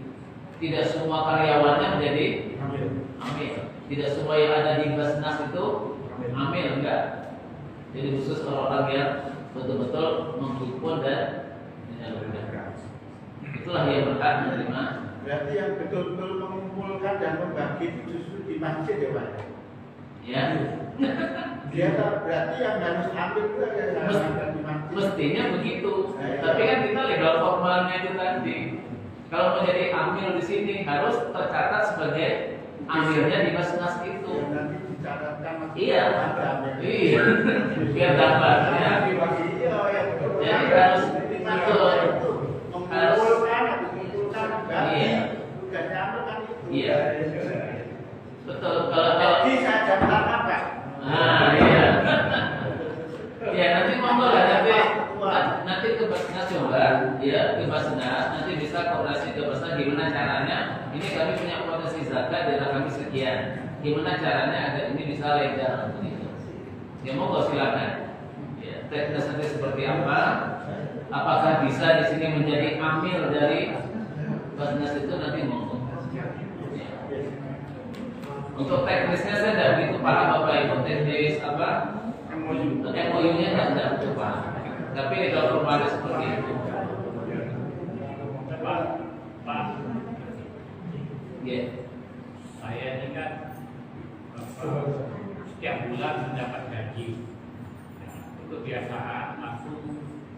Tidak semua karyawannya menjadi amil. Tidak semua yang ada di Basnas itu amil, enggak. Jadi khusus orang-orang yang betul-betul menghimpun dan menyalurkan. Itulah yang berhak menerima. Berarti yang betul-betul mengumpulkan dan membagi itu justru di masjid ya Pak? Ya. Dia berarti yang harus ambil itu yang ada di masjid. Mestinya begitu. Tapi kan kita legal formalnya itu tadi. Kalau menjadi amil di sini harus tercatat sebagai amilnya di Basnas itu. Ya, nanti dicatatkan Iya. Iya. Biar dapat ya. Jadi harus betul. Mengumpulkan Iya. tugasnya ambil kan itu. Iya. Betul. Kalau Jadi saya daftar apa? nah, iya. Ya nanti monggo lah nanti ke Basnas coba ya ke Basnas nanti bisa koordinasi ke Basnas gimana cara kami sekian. Gimana caranya agar ini bisa legal begitu? Ya monggo silakan. Ya, teknis nanti seperti apa? Apakah bisa di sini menjadi amil dari bisnis itu nanti monggo. Untuk teknisnya saya tidak begitu paham Bapak Ibu, teknis apa? MOU-nya tidak begitu paham. Tapi legal formalnya seperti itu. Pak, Ya. saya ini kan setiap bulan mendapat gaji. Itu kebiasaan langsung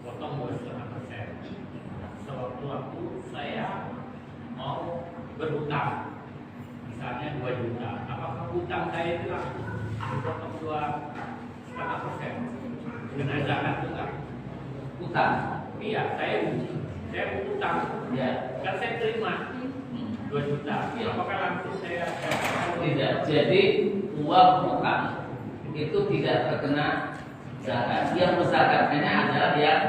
potong 2,5%. Sewaktu-waktu saya mau berhutang, misalnya 2 juta, apakah hutang saya itu langsung dipotong 2,5%? Dengan zakat enggak? Utang. Iya, saya hutang. Ya. Kan saya terima 2 juta. Ya. Apakah langsung saya Tidak. Jadi uang utang itu tidak terkena zakat. Yang berzakatnya adalah yang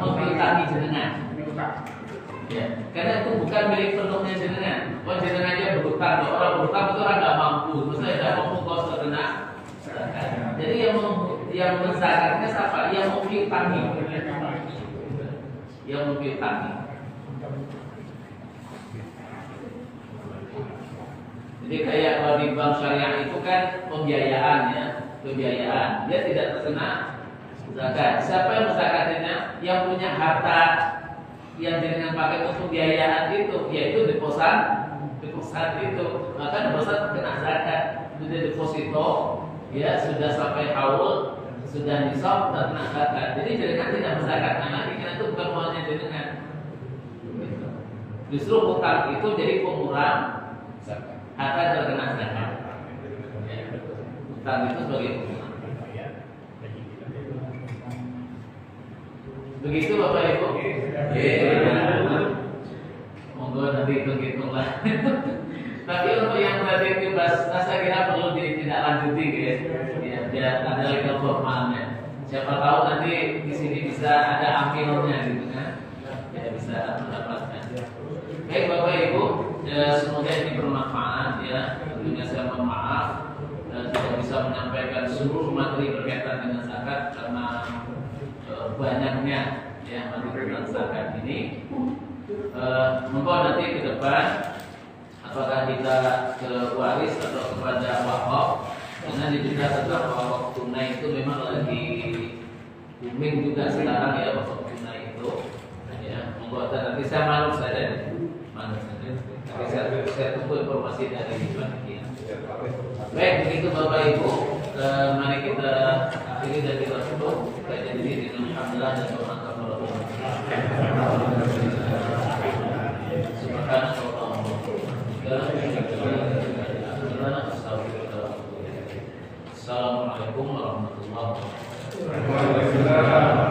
mempiutangi jenengan. Ya. Karena itu bukan milik penuhnya jenengan. Kalau jenengan aja berhutang, orang berhutang itu orang nggak mampu. Maksudnya tidak mampu kau terkena zakat. Jadi yang berzakatnya siapa? Yang mempiutangi. Yang mempiutangi. Jadi kayak kalau di bank syariah itu kan pembiayaan ya, pembiayaan. Dia tidak terkena zakat. Siapa yang menzakatinya? Yang punya harta yang dengan pakai untuk pembiayaan itu, yaitu deposan itu. Maka deposan terkena zakat. Sudah deposito, ya sudah sampai haul, sudah nisab terkena zakat. Jadi jenengan tidak berzakatkan lagi karena itu bukan uangnya jenengan. Justru hutang itu jadi pengurang harta terkena zakat. Hutang itu sebagai pengurang. Begitu Bapak Ibu. Monggo nanti hitung-hitung lah. Tapi untuk yang tadi dibahas, saya kira perlu ditindaklanjuti guys. Ya, biar ada legal formalnya. Siapa tahu nanti di sini bisa ada amilnya gitu kan. Ya bisa mendapatkan. Baik Bapak Ibu, semoga ini bermanfaat ya. Tentunya saya mohon maaf tidak bisa menyampaikan seluruh materi berkaitan dengan zakat karena banyaknya yang menentukan zakat ini. Monggo nanti ke depan apakah kita ke waris atau kepada wakaf, karena di kita tentang wakaf tunai itu memang lagi booming juga sekarang ya, wakaf tunai itu ya. Monggo nanti saya manut saja. Tapi saya tunggu informasi dari panitia. Baik, begitu Bapak Ibu, mari kita akhiri dan kita tutup. Kita jadi dengan alhamdulillah dan doa Assalamualaikum warahmatullahi wabarakatuh.